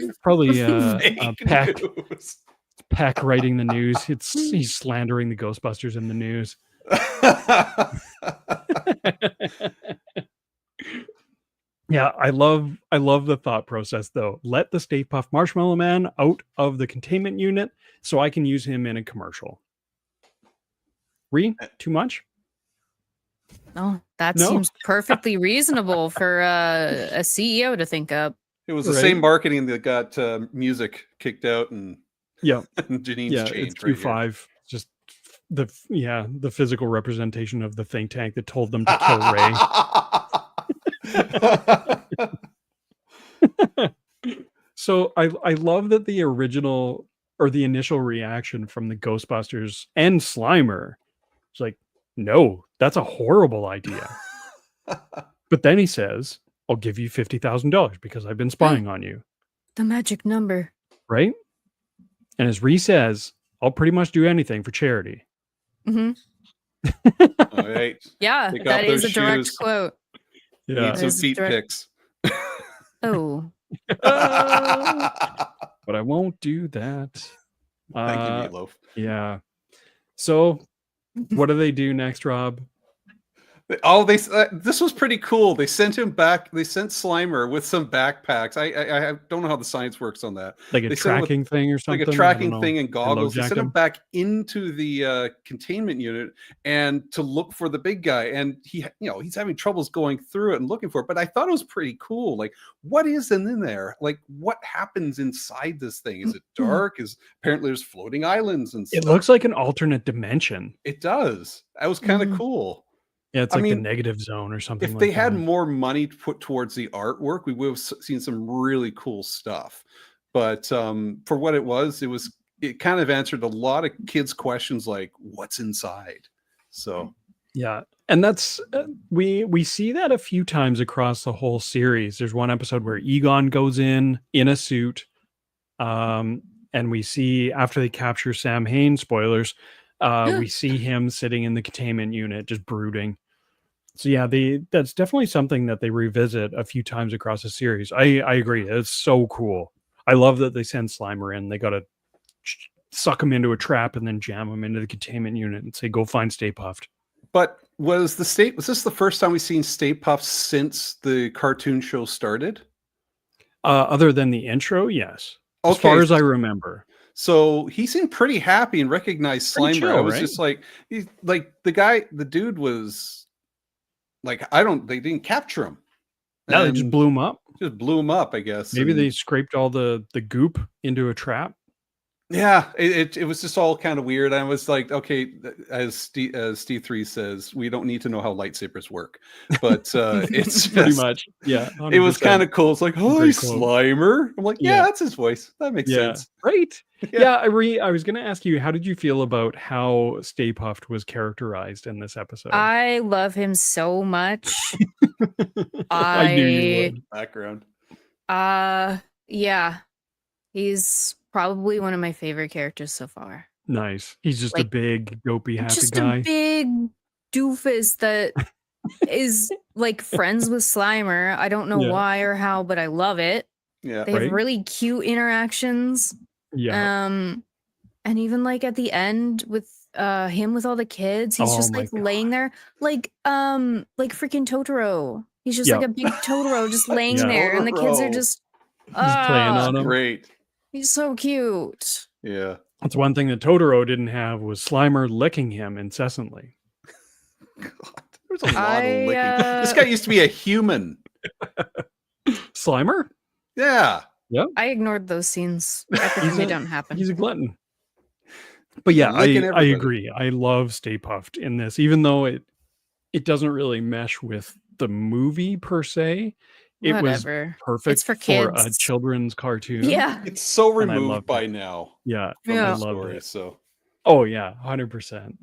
Peck writing the news. He's slandering the Ghostbusters in the news. Yeah, I love the thought process though. Let the Stay Puft Marshmallow Man out of the containment unit so I can use him in a commercial. Too much? No, that seems perfectly reasonable for a CEO to think up. It was the same marketing that got music kicked out and and Janine's changed. It's Q5. Just the physical representation of the think tank that told them to kill Ray. So I love that the original or the initial reaction from the Ghostbusters and Slimer is like, no, that's a horrible idea. But then he says, I'll give you $50,000 because I've been spying on you. The magic number. Right? And as Rhea says, I'll pretty much do anything for charity. Mm-hmm. All right. Yeah, that is a direct quote. Yeah, some feet pics. Oh. But I won't do that. Thank you, Meatloaf. Yeah. So, what do they do next, Rob? Oh, this was pretty cool. They sent him back. They sent Slimer with some backpacks. I don't know how the science works on that. Like a tracking thing or something? Like a tracking thing and goggles. They sent him back into the containment unit and to look for the big guy. And he's having troubles going through it and looking for it. But I thought it was pretty cool. Like, what is in there? Like, what happens inside this thing? Is it dark? Apparently there's floating islands and stuff. It looks like an alternate dimension. It does. That was kind of cool. Yeah, it's I like the mean, negative zone or something if like they had that. more money to put towards the artwork, we would have seen some really cool stuff. But for what it was, it kind of answered a lot of kids' questions like, "What's inside?" So Yeah, and that's we see that a few times across the whole series. There's one episode where Egon goes in a suit, and we see after they capture Sam Hain, spoilers, we see him sitting in the containment unit just brooding. So yeah, that's definitely something that they revisit a few times across the series. I agree. It's so cool. I love that they send Slimer in. They got to suck him into a trap and then jam him into the containment unit and say, "Go find Stay Puft." but was this the first time we've seen Stay Puft since the cartoon show started? Other than the intro, yes. As Okay, far as I remember. so he seemed pretty happy and recognized Pretty Slimer. I chill, was right? just like, the dude was like, they didn't capture him. No, they just And blew him up. just blew him up, I guess. Maybe and- they scraped all the goop into a trap. Yeah, it was just all kind of weird. I was like, okay, as Steve3 says, we don't need to know how lightsabers work, but it's Pretty just, much. Yeah, it was 100%. kind of cool. It's like, "Hi, Great quote. Slimer." I'm like, yeah, Yeah. that's his voice. That makes Yeah, sense. right. Yeah. I was going to ask you, how did you feel about how Stay Puft was characterized in this episode? I love him so much. I knew you would. Background. Yeah. He's probably one of my favorite characters so far. Nice. He's just a Like, big, dopey, happy Just guy. a big doofus that is like friends with Slimer. I don't know Yeah. why or how, but I love it. Yeah. They have Right? really cute interactions. Yeah. And even like at the end with him with all the kids, he's Oh just my like laying there like freaking Totoro. He's just like Yep. a big Totoro just laying Yeah. there, and the kids are Totoro. just Just playing on him. Great. he's so cute. Yeah. That's one thing that Totoro didn't have was Slimer licking him incessantly. God, there's a lot of licking. This I guy used to be a human. Slimer? Yeah. ignored those scenes. I pretend they don't happen. He's a glutton. But yeah, Licking I everybody. agree. I love Stay Puft in this, even though it doesn't really mesh with the movie per se. It Whatever. was perfect It's for a kids. children's cartoon. Yeah. It's so And I removed loved by it. now Yeah. from Yeah. the I loved story. it. So Oh yeah, 100%.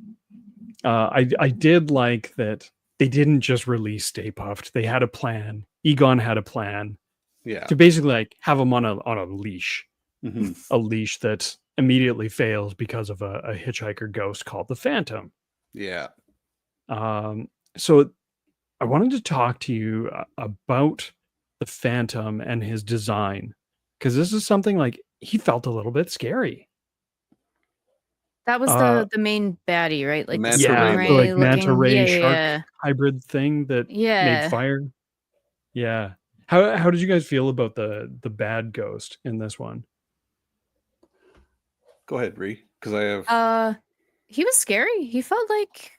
I did like that they didn't just release Stay Puft. They had a plan. Egon had a plan yeah. to basically like have him on a leash. Mhm. A leash that immediately fails because of a hitchhiker ghost called the Phantom. Yeah. So I wanted to talk to you about the Phantom and his design, because this is something like he felt a little bit scary. That was the main baddie, right? Like the Manta Yeah, ray the, like stingray manta looking. ray Yeah, shark yeah, hybrid thing that yeah. made fire. Yeah. How did you guys feel about the bad ghost in this one? Go ahead, Rhea, because I have. He was scary. He felt like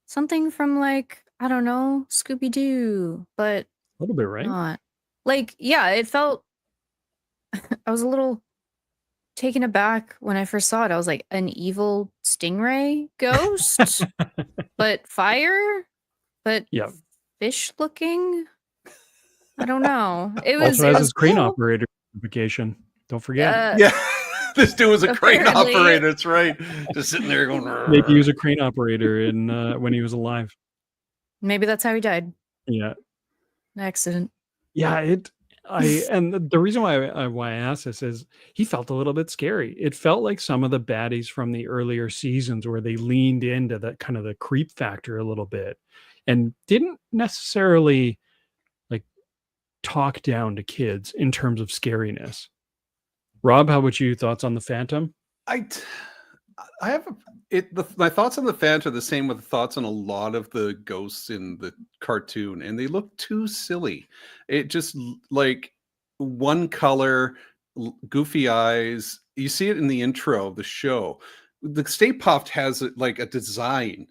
something from like, I don't know, Scooby Doo, but A little bit, right? not. Like, yeah, it felt I was a little taken aback when I first saw it. I was like, an evil stingray ghost, but fire, but Yeah. fish looking. I don't know. It was Also it has was his crane cool. operator certification. Don't forget. Yeah. This dude was a crane Apparently. operator. That's right. Just sitting there going. Maybe he was a crane operator in when he was alive. Maybe that's how he died. Yeah. An accident. Yeah, and the reason why I asked this is he felt a little bit scary. It felt like some of the baddies from the earlier seasons where they leaned into that kind of the creep factor a little bit and didn't necessarily like talk down to kids in terms of scariness. Rob, how about you? Thoughts on the Phantom? I have my thoughts on the Phantom are the same with the thoughts on a lot of the ghosts in the cartoon, and they look too silly. It just like one color, goofy eyes. You see it in the intro of the show. The Stay Puft has like a design.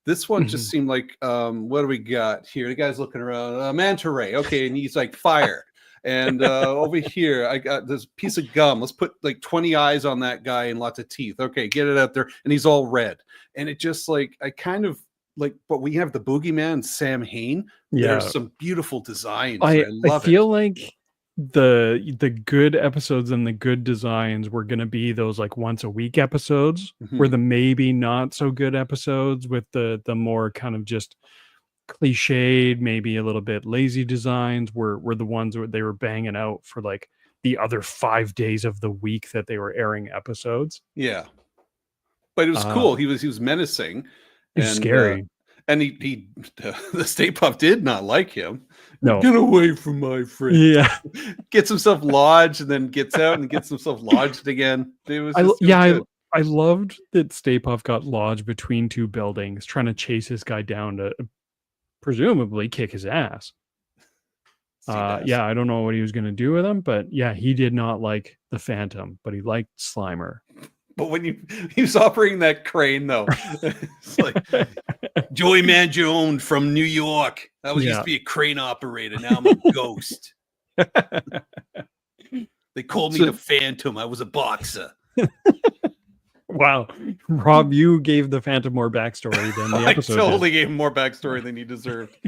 This one just seemed like what do we got here? The guy's looking around. Manta ray, okay, and he's like fire. And over here, I got this piece of gum. Let's put like 20 eyes on that guy and lots of teeth. Okay, get it out there. And he's all red. And it just like, I kind of but we have the Boogeyman, Sam Hain. Yeah. There's some beautiful designs. I love feel it. like the good episodes and the good designs were going to be those like once a week episodes, where the maybe not so good episodes with the more kind of just cliched, maybe a little bit lazy designs were the ones where they were banging out for like the other 5 days of the week that they were airing episodes. Yeah, but it was cool. He was menacing. It was scary. And he the Stay Puft did not like him. No. Get away from my friend. Yeah. Gets himself lodged and then gets out and gets himself lodged again. It was I loved that Stay Puft got lodged between two buildings trying to chase this guy down to presumably kick his ass. Yeah, I don't know what he was going to do with him, but yeah, he did not like the Phantom, but he liked Slimer. But when he was operating that crane, though, it's like Joey Mangione from New York. I used to be a crane operator. Now I'm a ghost. They called me the Phantom. I was a boxer. Wow, Rob, you gave the Phantom more backstory than the episode. I totally gave him more backstory than he deserved.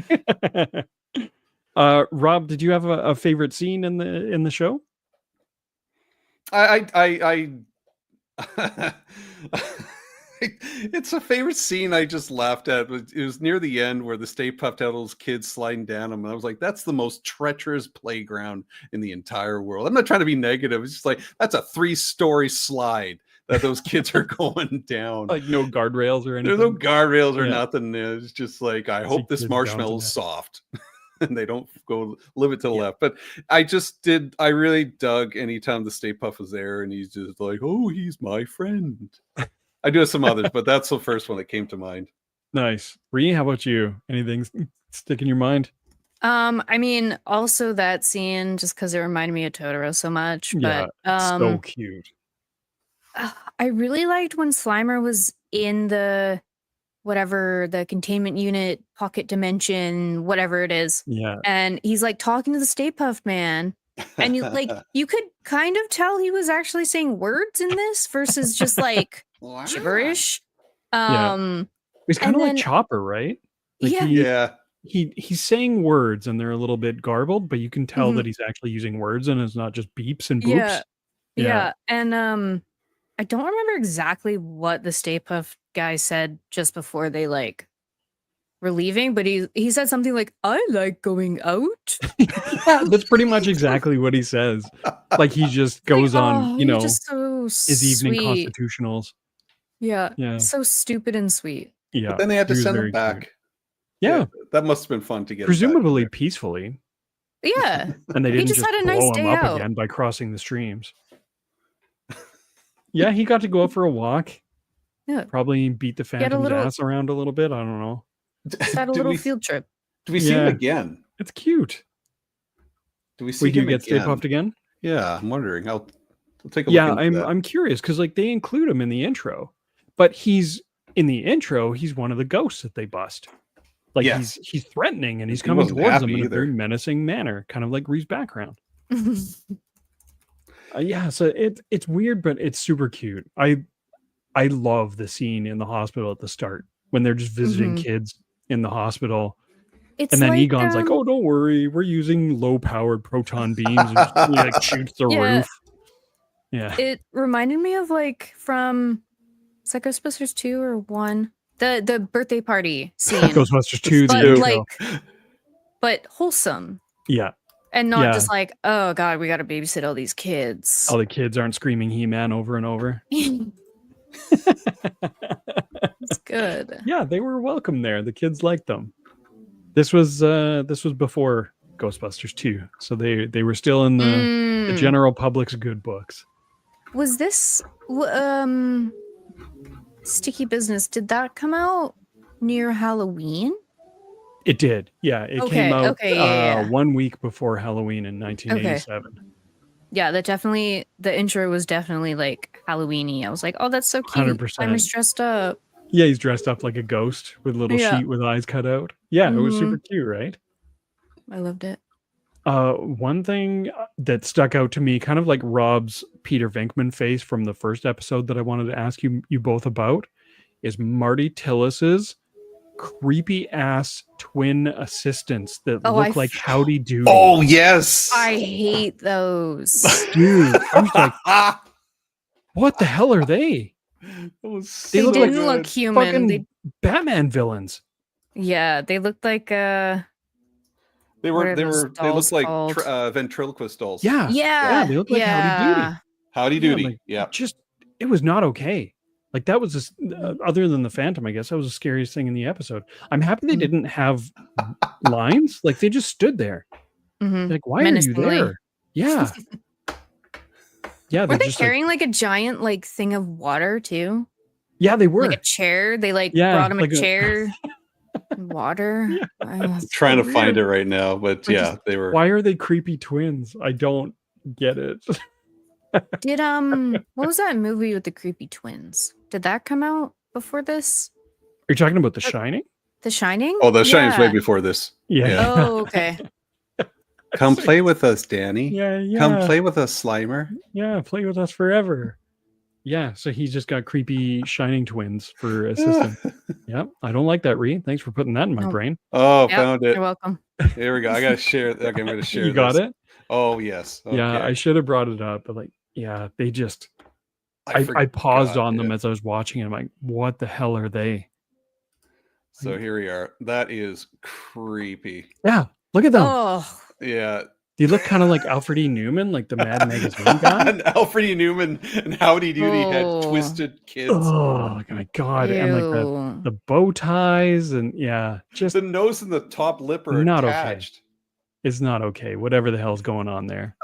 Rob, did you have a favorite scene in the show? It's a favorite scene I just laughed at. It was near the end where the Stay Puft had those kids sliding down them, and I was like, that's the most treacherous playground in the entire world. I'm not trying to be negative. It's just like, that's a 3-story slide that those kids are going down. Like no guardrails or anything? There's no guardrails or nothing. It's just like, I hope this marshmallow's soft. And they don't go live it to the left. But I really dug anytime the Stay Puft was there and he's just like, oh, he's my friend. I do have some others, but that's the first one that came to mind. Nice. Rhea, how about you? Anything stick in your mind? I mean, also that scene, just because it reminded me of Totoro so much. Yeah, but so cute. I really liked when Slimer was in the containment unit, pocket dimension, whatever it is. Yeah. And he's like talking to the Stay Puft Man. And you could kind of tell he was actually saying words in this versus just like gibberish. He's kind of like Chopper, right? Like he's saying words and they're a little bit garbled, but you can tell that he's actually using words and it's not just beeps and boops. Yeah. And I don't remember exactly what the Stay Puft guy said just before they like were leaving, but he said something like, I like going out. Yeah, that's pretty much exactly what he says. Like he just goes on, just so his evening constitutionals. Yeah. So stupid and sweet. Yeah. But then they had to send him back. Cute. Yeah. That must have been fun to get. Presumably peacefully. Yeah. And they didn't just had a blow nice him day up out again by crossing the streams. Yeah, he got to go out for a walk. Yeah. Probably beat the Phantom's ass around a little bit. I don't know. Just had a little field trip. Do we see him again? It's cute. Do we see him get Stay Puft again? Yeah, I'm wondering. I'll take a look. Yeah, I'm curious because like they include him in the intro, but he's in the intro. He's one of the ghosts that they bust. Like he's threatening and he's coming towards them in a very menacing manner, kind of like Rhea's background. So it's weird, but it's super cute. I love the scene in the hospital at the start when they're just visiting kids in the hospital. And then Egon's like, oh, don't worry. We're using low-powered proton beams and just like shoots the roof. Yeah. It reminded me of like from Ghostbusters 2 or 1. The birthday party scene. Ghostbusters 2, but wholesome. Yeah. And not just like, oh God, we gotta babysit all these kids. All the kids aren't screaming He-Man over and over. It's good. Yeah, they were welcome there. The kids liked them. This was before Ghostbusters 2, so they were still in the general public's good books. Was this Sticky Business? Did that come out near Halloween? It did. Yeah, it came out 1 week before Halloween in 1987. Okay. Yeah, the intro was definitely like Halloween-y. I was like, oh, that's so cute. 100%. I'm just dressed up. Yeah, he's dressed up like a ghost with a little sheet with eyes cut out. Yeah, it was super cute, right? I loved it. One thing that stuck out to me, kind of like Rob's Peter Venkman face from the first episode that I wanted to ask you both about, is Marty Tillis's creepy ass twin assistants that Oh, look like Howdy Doody. Oh yes, I hate those. Dude, I was like, what the hell are they? They look didn't like look human. Fucking Batman villains. Yeah, they looked like they looked like ventriloquist dolls. Yeah. Yeah. They look like Howdy Doody. Howdy Doody. Like, Yeah. Just it was not okay. Like that was just other than the Phantom, I guess that was the scariest thing in the episode. I'm happy they didn't have lines. Like they just stood there. Like, why are you there? Yeah. Yeah. Were they carrying like a giant like thing of water too? Yeah, they were. Like a chair. They brought him a chair. Water. I'm trying to find it right now, but yeah, they were. Why are they creepy twins? I don't get it. Did what was that movie with the creepy twins? Did that come out before this? Are you talking about The Shining? The Shining? Oh, The Shining's way before this. Yeah. Oh, okay. Come play with us, Danny. Yeah. Come play with us, Slimer. Yeah, play with us forever. Yeah, so he's just got creepy Shining twins for assistant. Yep, I don't like that, Rhea. Thanks for putting that in my brain. Oh, found it. You're welcome. There we go. I gotta share. Okay, I'm gonna share. You got it? Oh yes. Okay. Yeah, I should have brought it up, but they just. I paused on them as I was watching it. I'm like, what the hell are they? So here we are. That is creepy. Yeah, look at them. Oh. Yeah. They look kind of like Alfred E. Newman, like the Mad Magazine guy. And Alfred E. Newman and Howdy Doody had twisted kids. Oh my god! Ew. And like the bow ties and just the nose and the top lip are not attached. Okay. It's not okay. Whatever the hell's going on there.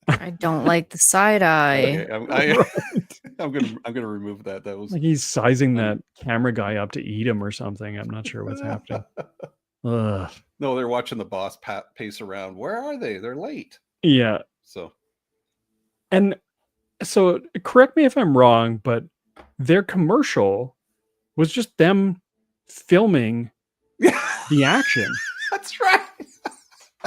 I don't like the side eye. Okay, I'm gonna remove that. That was like he's sizing that camera guy up to eat him or something. I'm not sure what's happening. Ugh. No, they're watching the boss pace around. Where are they? They're late. Yeah. So correct me if I'm wrong, but their commercial was just them filming the action. That's right.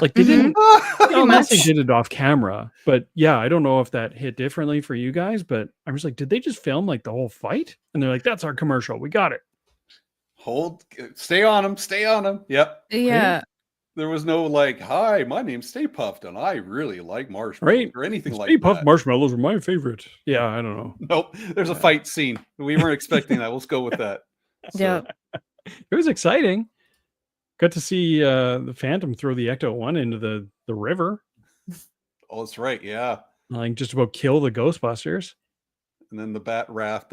Like they didn't unless they did it off camera. But yeah, I don't know if that hit differently for you guys, but I was like, did they just film like the whole fight? And they're like, that's our commercial. We got it. Stay on them. Yep. Yeah. There was no like, hi, my name's Stay Puffed, and I really like marshmallows or anything like that. Stay Puffed marshmallows are my favorite. Yeah, I don't know. Nope. There's a fight scene. We weren't expecting that. Let's go with that. So. Yeah. It was exciting. Got to see the Phantom throw the Ecto-1 into the river. Oh, that's right. Yeah. Like just about kill the Ghostbusters. And then the bat raft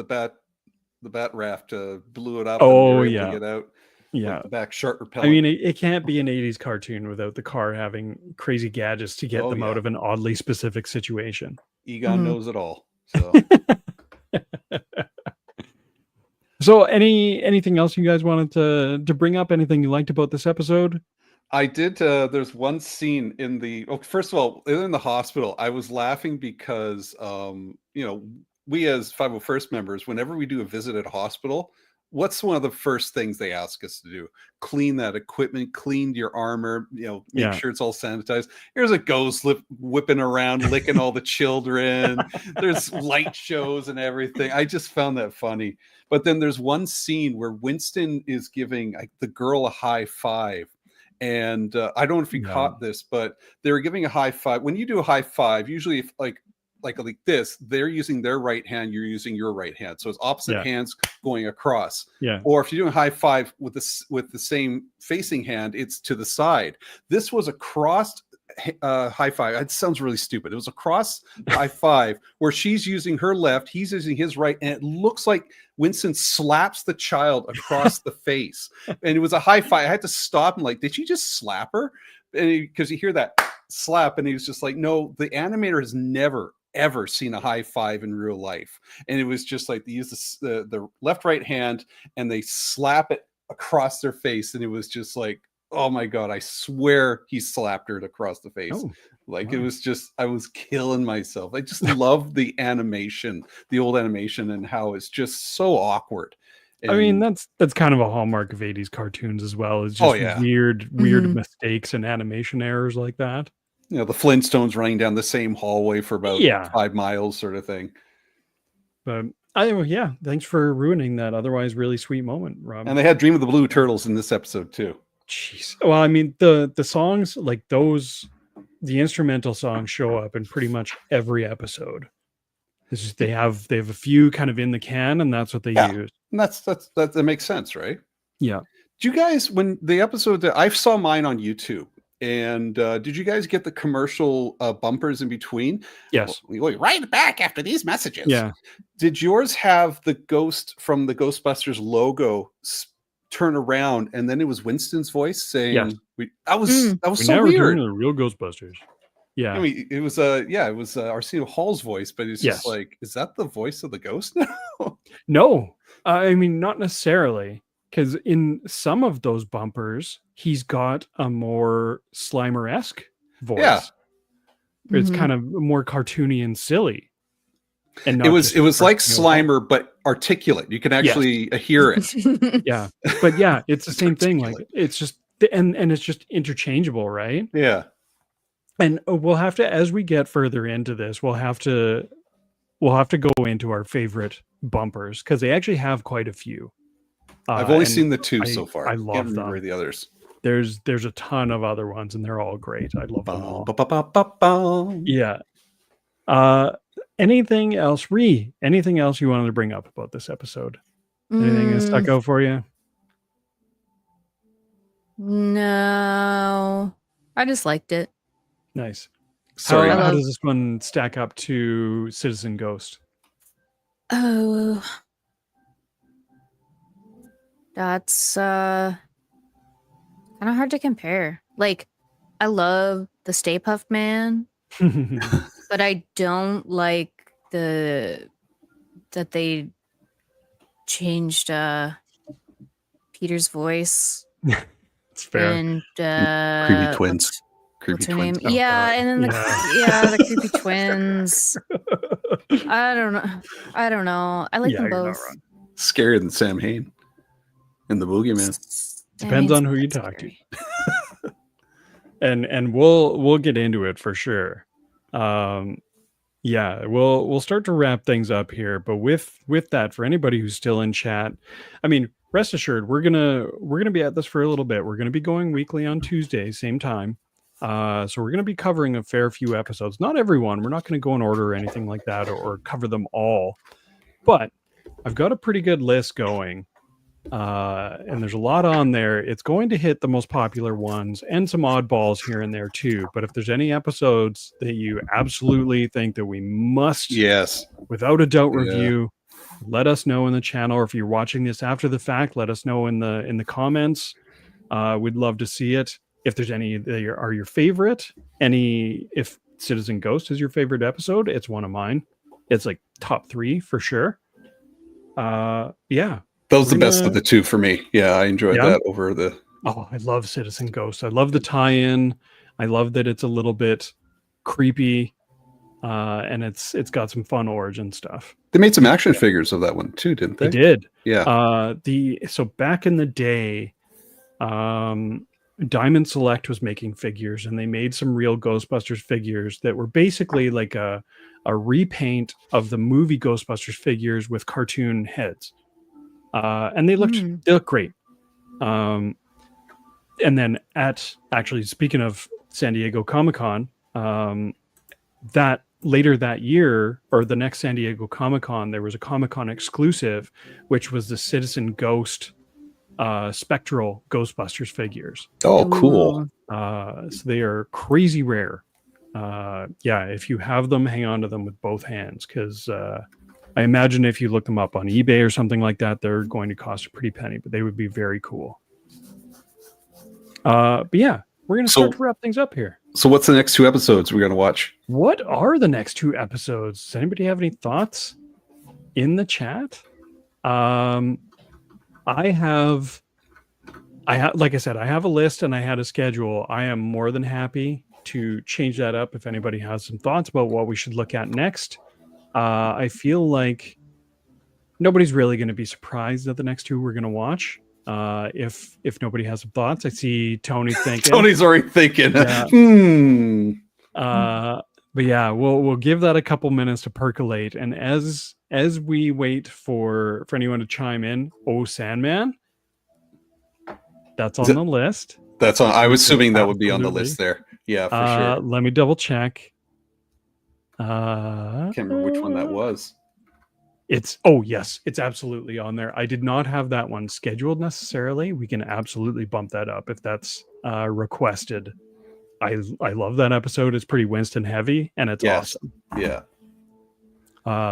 blew it up. Oh, and yeah. to get out. Yeah. Like the back shark repellent. I mean, it can't be an 80s cartoon without the car having crazy gadgets to get them out of an oddly specific situation. Egon knows it all. So, so anything else you guys wanted to bring up? Anything you liked about this episode? I did. There's one scene in the. Oh, first of all, in the hospital, I was laughing because, we as 501st members, whenever we do a visit at a hospital, what's one of the first things they ask us to do? Clean that equipment, clean your armor, make sure it's all sanitized. Here's a ghost whipping around, licking all the children. There's light shows and everything. I just found that funny. But then there's one scene where Winston is giving the girl a high five. And I don't know if you caught this, but they were giving a high five. When you do a high five, usually if like this, they're using their right hand, you're using your right hand. So it's opposite hands going across. Yeah. Or if you're doing a high five with the same facing hand, it's to the side. This was a crossed high five. It sounds really stupid. It was a cross high five where she's using her left, he's using his right, and it looks like Winston slaps the child across the face. And it was a high five. I had to stop and like, did she just slap her? Because you hear that slap, and he was just like, no, the animator has never ever seen a high five in real life. And it was just like they use the left right hand and they slap it across their face, and it was just like, oh my god, I swear he slapped her across the face. It was just, I was killing myself. I just love the animation, the old animation, and how it's just so awkward. And, I mean, that's kind of a hallmark of 80s cartoons as well. It's just weird mistakes and animation errors like that. The Flintstones running down the same hallway for about 5 miles sort of thing. But Yeah, thanks for ruining that otherwise really sweet moment, Rob. And they had Dream of the Blue Turtles in this episode too. Jeez. Well, I mean, the songs like those, the instrumental songs show up in pretty much every episode. It's just they have a few kind of in the can, and that's what they use. And that makes sense, right? Yeah. Do you guys, when the episode that I saw mine on YouTube, and did you guys get the commercial bumpers in between? Yes. We'll be right back after these messages. Yeah. Did yours have the ghost from the Ghostbusters logo turn around, and then it was Winston's voice saying, Yes. That was We so never weird. turn to the real Ghostbusters. Yeah. I mean, it was Arsenio Hall's voice, but it's just like, is that the voice of the ghost now? No, I mean, not necessarily, because in some of those bumpers, he's got a more Slimer-esque voice. Yeah. It's kind of more cartoony and silly. And it was like Slimer, but articulate. You can actually hear it. Yeah. But yeah, it's the same thing. Like it's just, and it's just interchangeable, right? Yeah. And we'll have to, as we get further into this, we'll have to go into our favorite bumpers because they actually have quite a few. I've only seen the two so far. I love them. The others. There's a ton of other ones, and they're all great. I love them all. Yeah. Anything else, Rhea? Anything else you wanted to bring up about this episode? Anything that stuck out for you? No, I just liked it. Nice. Sorry. How does this one stack up to Citizen Ghost? Oh, that's kind of hard to compare. Like, I love the Stay Puft Man, but I don't like that they changed Peter's voice. It's fair. And creepy twins. What's her name? Oh, yeah, and then the creepy twins. I don't know. I like them both. Scarier than Sam Hain and the Boogeyman. Depends on who you talk to. and we'll get into it for sure. Yeah, we'll start to wrap things up here, but with that, for anybody who's still in chat, I mean, rest assured we're gonna be at this for a little bit. We're gonna be going weekly on Tuesday, same time. So we're gonna be covering a fair few episodes. Not everyone. We're not gonna go in order or anything like that, or cover them all. But I've got a pretty good list going. And there's a lot on there. It's going to hit the most popular ones and some oddballs here and there too. But if there's any episodes that you absolutely think that we must, without a doubt, review, let us know in the channel. Or if you're watching this after the fact, let us know in the comments. We'd love to see it. If there's any that are your favorite, if Citizen Ghost is your favorite episode, it's one of mine. It's like top 3 for sure. Yeah. That was the best of the two for me. Yeah, I enjoyed that over the... Oh, I love Citizen Ghost. I love the tie-in. I love that it's a little bit creepy, and it's got some fun origin stuff. They made some action figures of that one too, didn't they? They did. Yeah. So back in the day, Diamond Select was making figures, and they made some real Ghostbusters figures that were basically like a repaint of the movie Ghostbusters figures with cartoon heads. And they look great. And then actually speaking of San Diego Comic-Con, that later that year, or the next San Diego Comic-Con, there was a Comic-Con exclusive, which was the Citizen Ghost spectral Ghostbusters figures. Oh, cool. So they are crazy rare. If you have them, hang on to them with both hands, because I imagine if you look them up on eBay or something like that, they're going to cost a pretty penny, but they would be very cool. But yeah, we're going to start to wrap things up here. So what's the next 2 episodes we're going to watch? What are the next 2 episodes? Does anybody have any thoughts in the chat? I have, like I said, I have a list and I had a schedule. I am more than happy to change that up if anybody has some thoughts about what we should look at next. I feel like nobody's really going to be surprised at the next 2 we're going to watch. If nobody has some thoughts, I see Tony thinking. Tony's already thinking. Yeah. But But yeah, we'll give that a couple minutes to percolate, and as we wait for anyone to chime in, Sandman, that's on the list. That's on. I was assuming that would be on the list there. Yeah, for sure. Let me double check. Can't remember which one that was. Yes, it's absolutely on there. I did not have that one scheduled necessarily. We can absolutely bump that up if that's requested. I love that episode. It's pretty Winston heavy, and it's awesome. Yeah.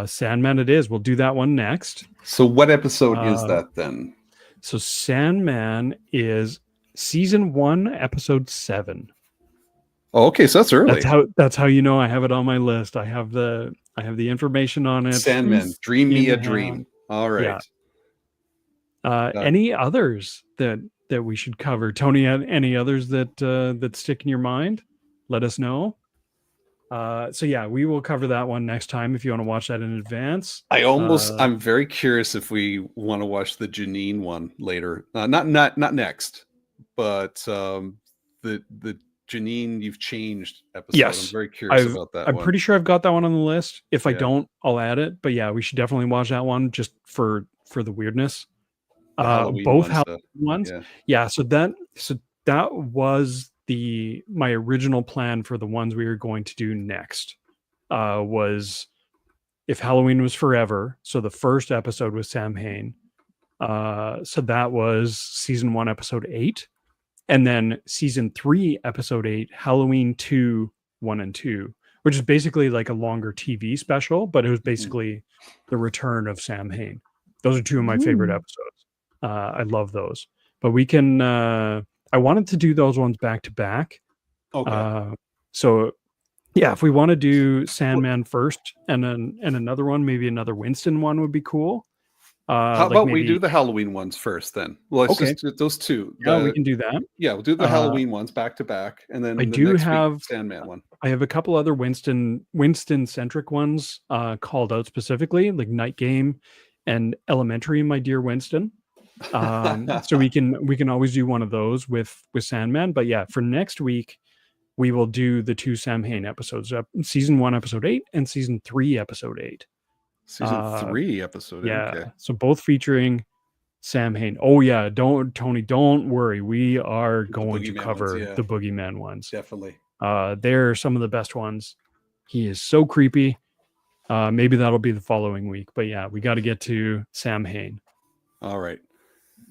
Sandman it is. We'll do that one next. So what episode is that then? So Sandman is season 1, episode 7. Oh, okay, so that's early. That's how you know I have it on my list. I have the information on it. Sandman, Dream Me a Dream. All right. Yeah. Any others that we should cover? Tony, any others that stick in your mind? Let us know. So yeah, we will cover that one next time if you want to watch that in advance. I'm very curious if we want to watch the Janine one later. Not next, but the Janine You've Changed episode. Yes, I'm very curious about that. I'm pretty sure I've got that one on the list. If I Yeah. don't, I'll add it. But yeah, we should definitely watch that one just for the weirdness. Halloween Both ones, Halloween ones. Yeah. So that was my original plan for the ones we were going to do next. Was If Halloween Was Forever. So the first episode was Sam Hain. So that was season 1, episode 8. And then season 3, episode 8, Halloween 2, 1 and 2, which is basically like a longer TV special, but it was basically the return of Sam Hain. Those are 2 of my favorite episodes. I love those. But we can, I wanted to do those ones back to back. Okay. So yeah, if we want to do Sandman first and another one, maybe another Winston one would be cool. How about we do the Halloween ones first then? Well, it's just those 2. Yeah, we can do that. Yeah, we'll do the Halloween ones back to back, and then I do have Sandman one. I have a couple other Winston centric ones called out specifically, like Night Game and Elementary, My Dear Winston. So we can always do one of those with Sandman. But yeah, for next week we will do the 2 Sam Hain episodes, season 1, episode 8, and season 3, episode 8. Season 3, episode 8. Yeah. Okay. So both featuring Sam Hain. Oh yeah, don't worry. We are going to cover the Boogeyman ones. Definitely. They're some of the best ones. He is so creepy. Maybe that'll be the following week. But yeah, we got to get to Sam Hain. All right.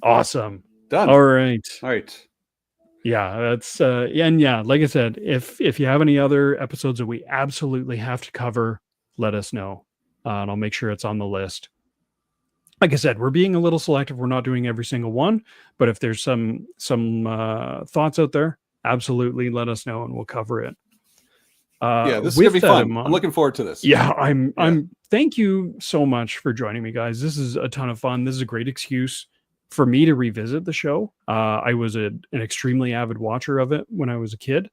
Awesome. Done. All right. Yeah, that's and yeah, like I said, if you have any other episodes that we absolutely have to cover, let us know. And I'll make sure it's on the list. Like I said, we're being a little selective. We're not doing every single one, but if there's some thoughts out there, absolutely let us know and we'll cover it. This is gonna be fun. I'm looking forward to this. Yeah, I'm thank you so much for joining me, guys. This is a ton of fun. This is a great excuse for me to revisit the show. I was an extremely avid watcher of it when I was a kid.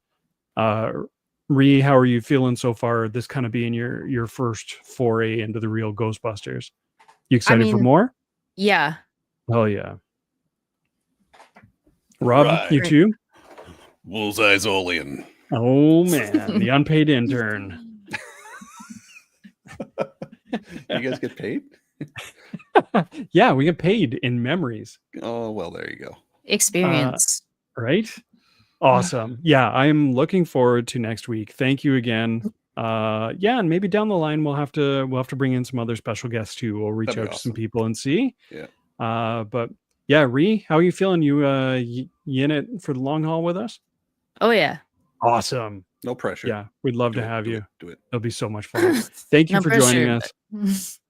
Rhea, how are you feeling so far? This kind of being your first foray into the real Ghostbusters. You excited for more? Yeah. Oh yeah. Rob, you too? Bullseye's Olean. Oh man, the unpaid intern. You guys get paid? Yeah, we get paid in memories. Oh well, there you go. Experience. Right? Awesome. Yeah, I'm looking forward to next week. Thank you again. And maybe down the line we'll have to bring in some other special guests too. We'll reach out to some people and see. Yeah. But yeah, Rhea, how are you feeling? You in it for the long haul with us? Oh yeah. Awesome. No pressure. Yeah, we'd love to have you. Do it. It'll be so much fun. Thank you for joining us.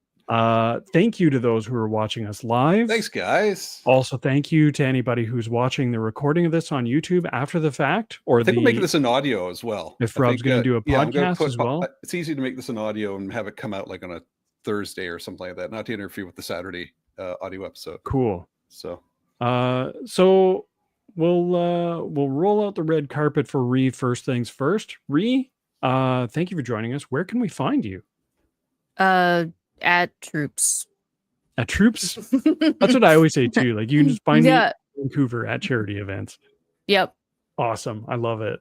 Thank you to those who are watching us live. Thanks, guys. Also, thank you to anybody who's watching the recording of this on YouTube after the fact. Or I think we'll make this an audio as well. If Rob's going to do a podcast as well. It's easy to make this an audio and have it come out like on a Thursday or something like that, not to interfere with the Saturday audio episode. Cool. So we'll roll out the red carpet for Rhea first things first. Rhea, thank you for joining us. Where can we find you? At Troops. At Troops? That's what I always say too. Like you can just find me in Vancouver at charity events. Yep. Awesome. I love it.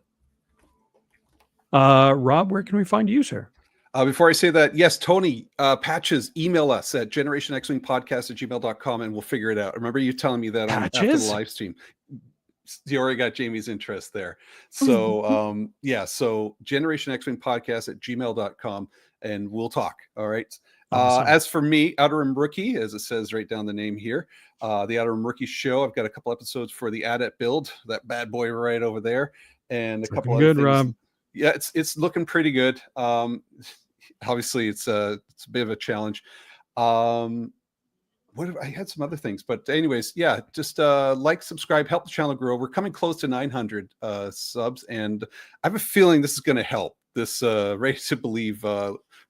Rob, where can we find you, sir? Before I say that, yes, Tony, Patches, email us at generationxwingpodcast@gmail.com and we'll figure it out. Remember you telling me that after the live stream. You already got Jamie's interest there. So, so generationxwingpodcast@gmail.com and we'll talk. All right. Awesome. As for me, Outer Rim Rookie, as it says right down the name here, the Outer Rim Rookie show, I've got a couple episodes for the Adept build, that bad boy right over there, and a couple other things. Rob. Yeah, it's looking pretty good. Obviously, it's a bit of a challenge. I had some other things, but anyways, yeah, just like, subscribe, help the channel grow. We're coming close to 900 subs, and I have a feeling this is going to help this Ready to Believe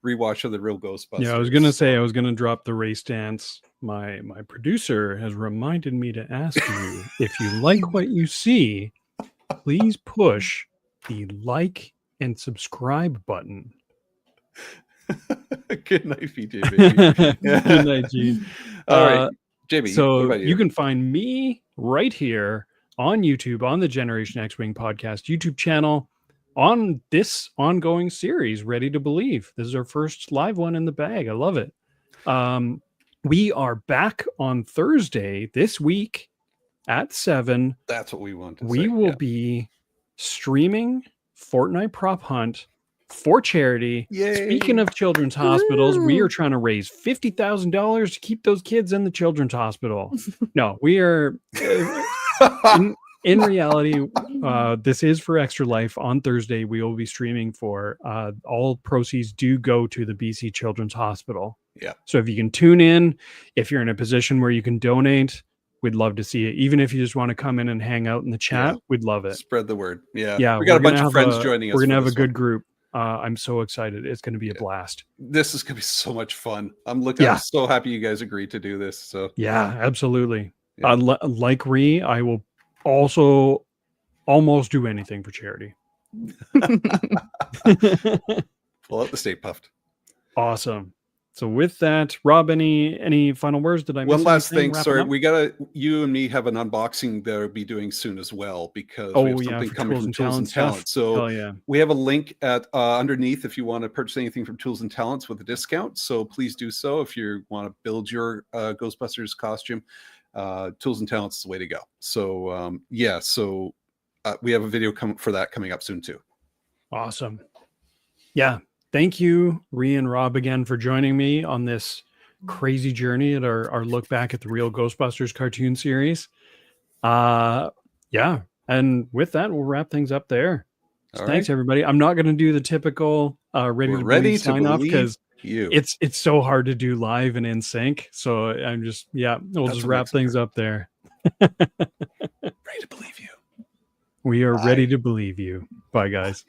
rewatch of the Real Ghostbusters. Yeah, I was gonna say I was gonna drop the race dance. My producer has reminded me to ask you if you like what you see, please push the like and subscribe button. Good night, PJ. Good night, Gene. All right, Jamie. So you can find me right here on YouTube, on the Generation X-Wing podcast YouTube channel, on this ongoing series, Ready to Believe. This is our first live one in the bag. I love it. We are back on Thursday this week at 7. That's what we want to We will be streaming Fortnite Prop Hunt for charity. Yay. Speaking of children's hospitals, we are trying to raise $50,000 to keep those kids in the children's hospital. No, we are in reality, this is for Extra Life. On Thursday, we will be streaming for all proceeds do go to the BC Children's Hospital. Yeah. So if you can tune in, if you're in a position where you can donate, we'd love to see it. Even if you just want to come in and hang out in the chat, we'd love it. Spread the word. Yeah. Yeah. We got a bunch of friends joining us. We're going to have a good group. I'm so excited. It's going to be a blast. This is going to be so much fun. I'm so happy you guys agreed to do this. So yeah, absolutely. Yeah. Like Rhea, I will also almost do anything for charity. Pull out the Stay Puffed. Awesome. So with that, Rob, any final words? Did I miss one last anything? thing? Sorry, you and me have an unboxing that we'll be doing soon as well, because we have something coming from Tools and Talents. So we have a link at underneath if you want to purchase anything from Tools and Talents with a discount. So please do so if you want to build your Ghostbusters costume. Tools and Talents is the way to go. So we have a video coming up soon too. Awesome. Yeah. Thank you, Rhea and Rob, again for joining me on this crazy journey at our look back at the Real Ghostbusters cartoon series. And with that, we'll wrap things up there. So thanks, everybody. I'm not going to do the typical ready to believe sign off because it's so hard to do live and in sync. So I'm just we'll just wrap things up there. Ready to believe you. We are ready to believe you. Bye, guys.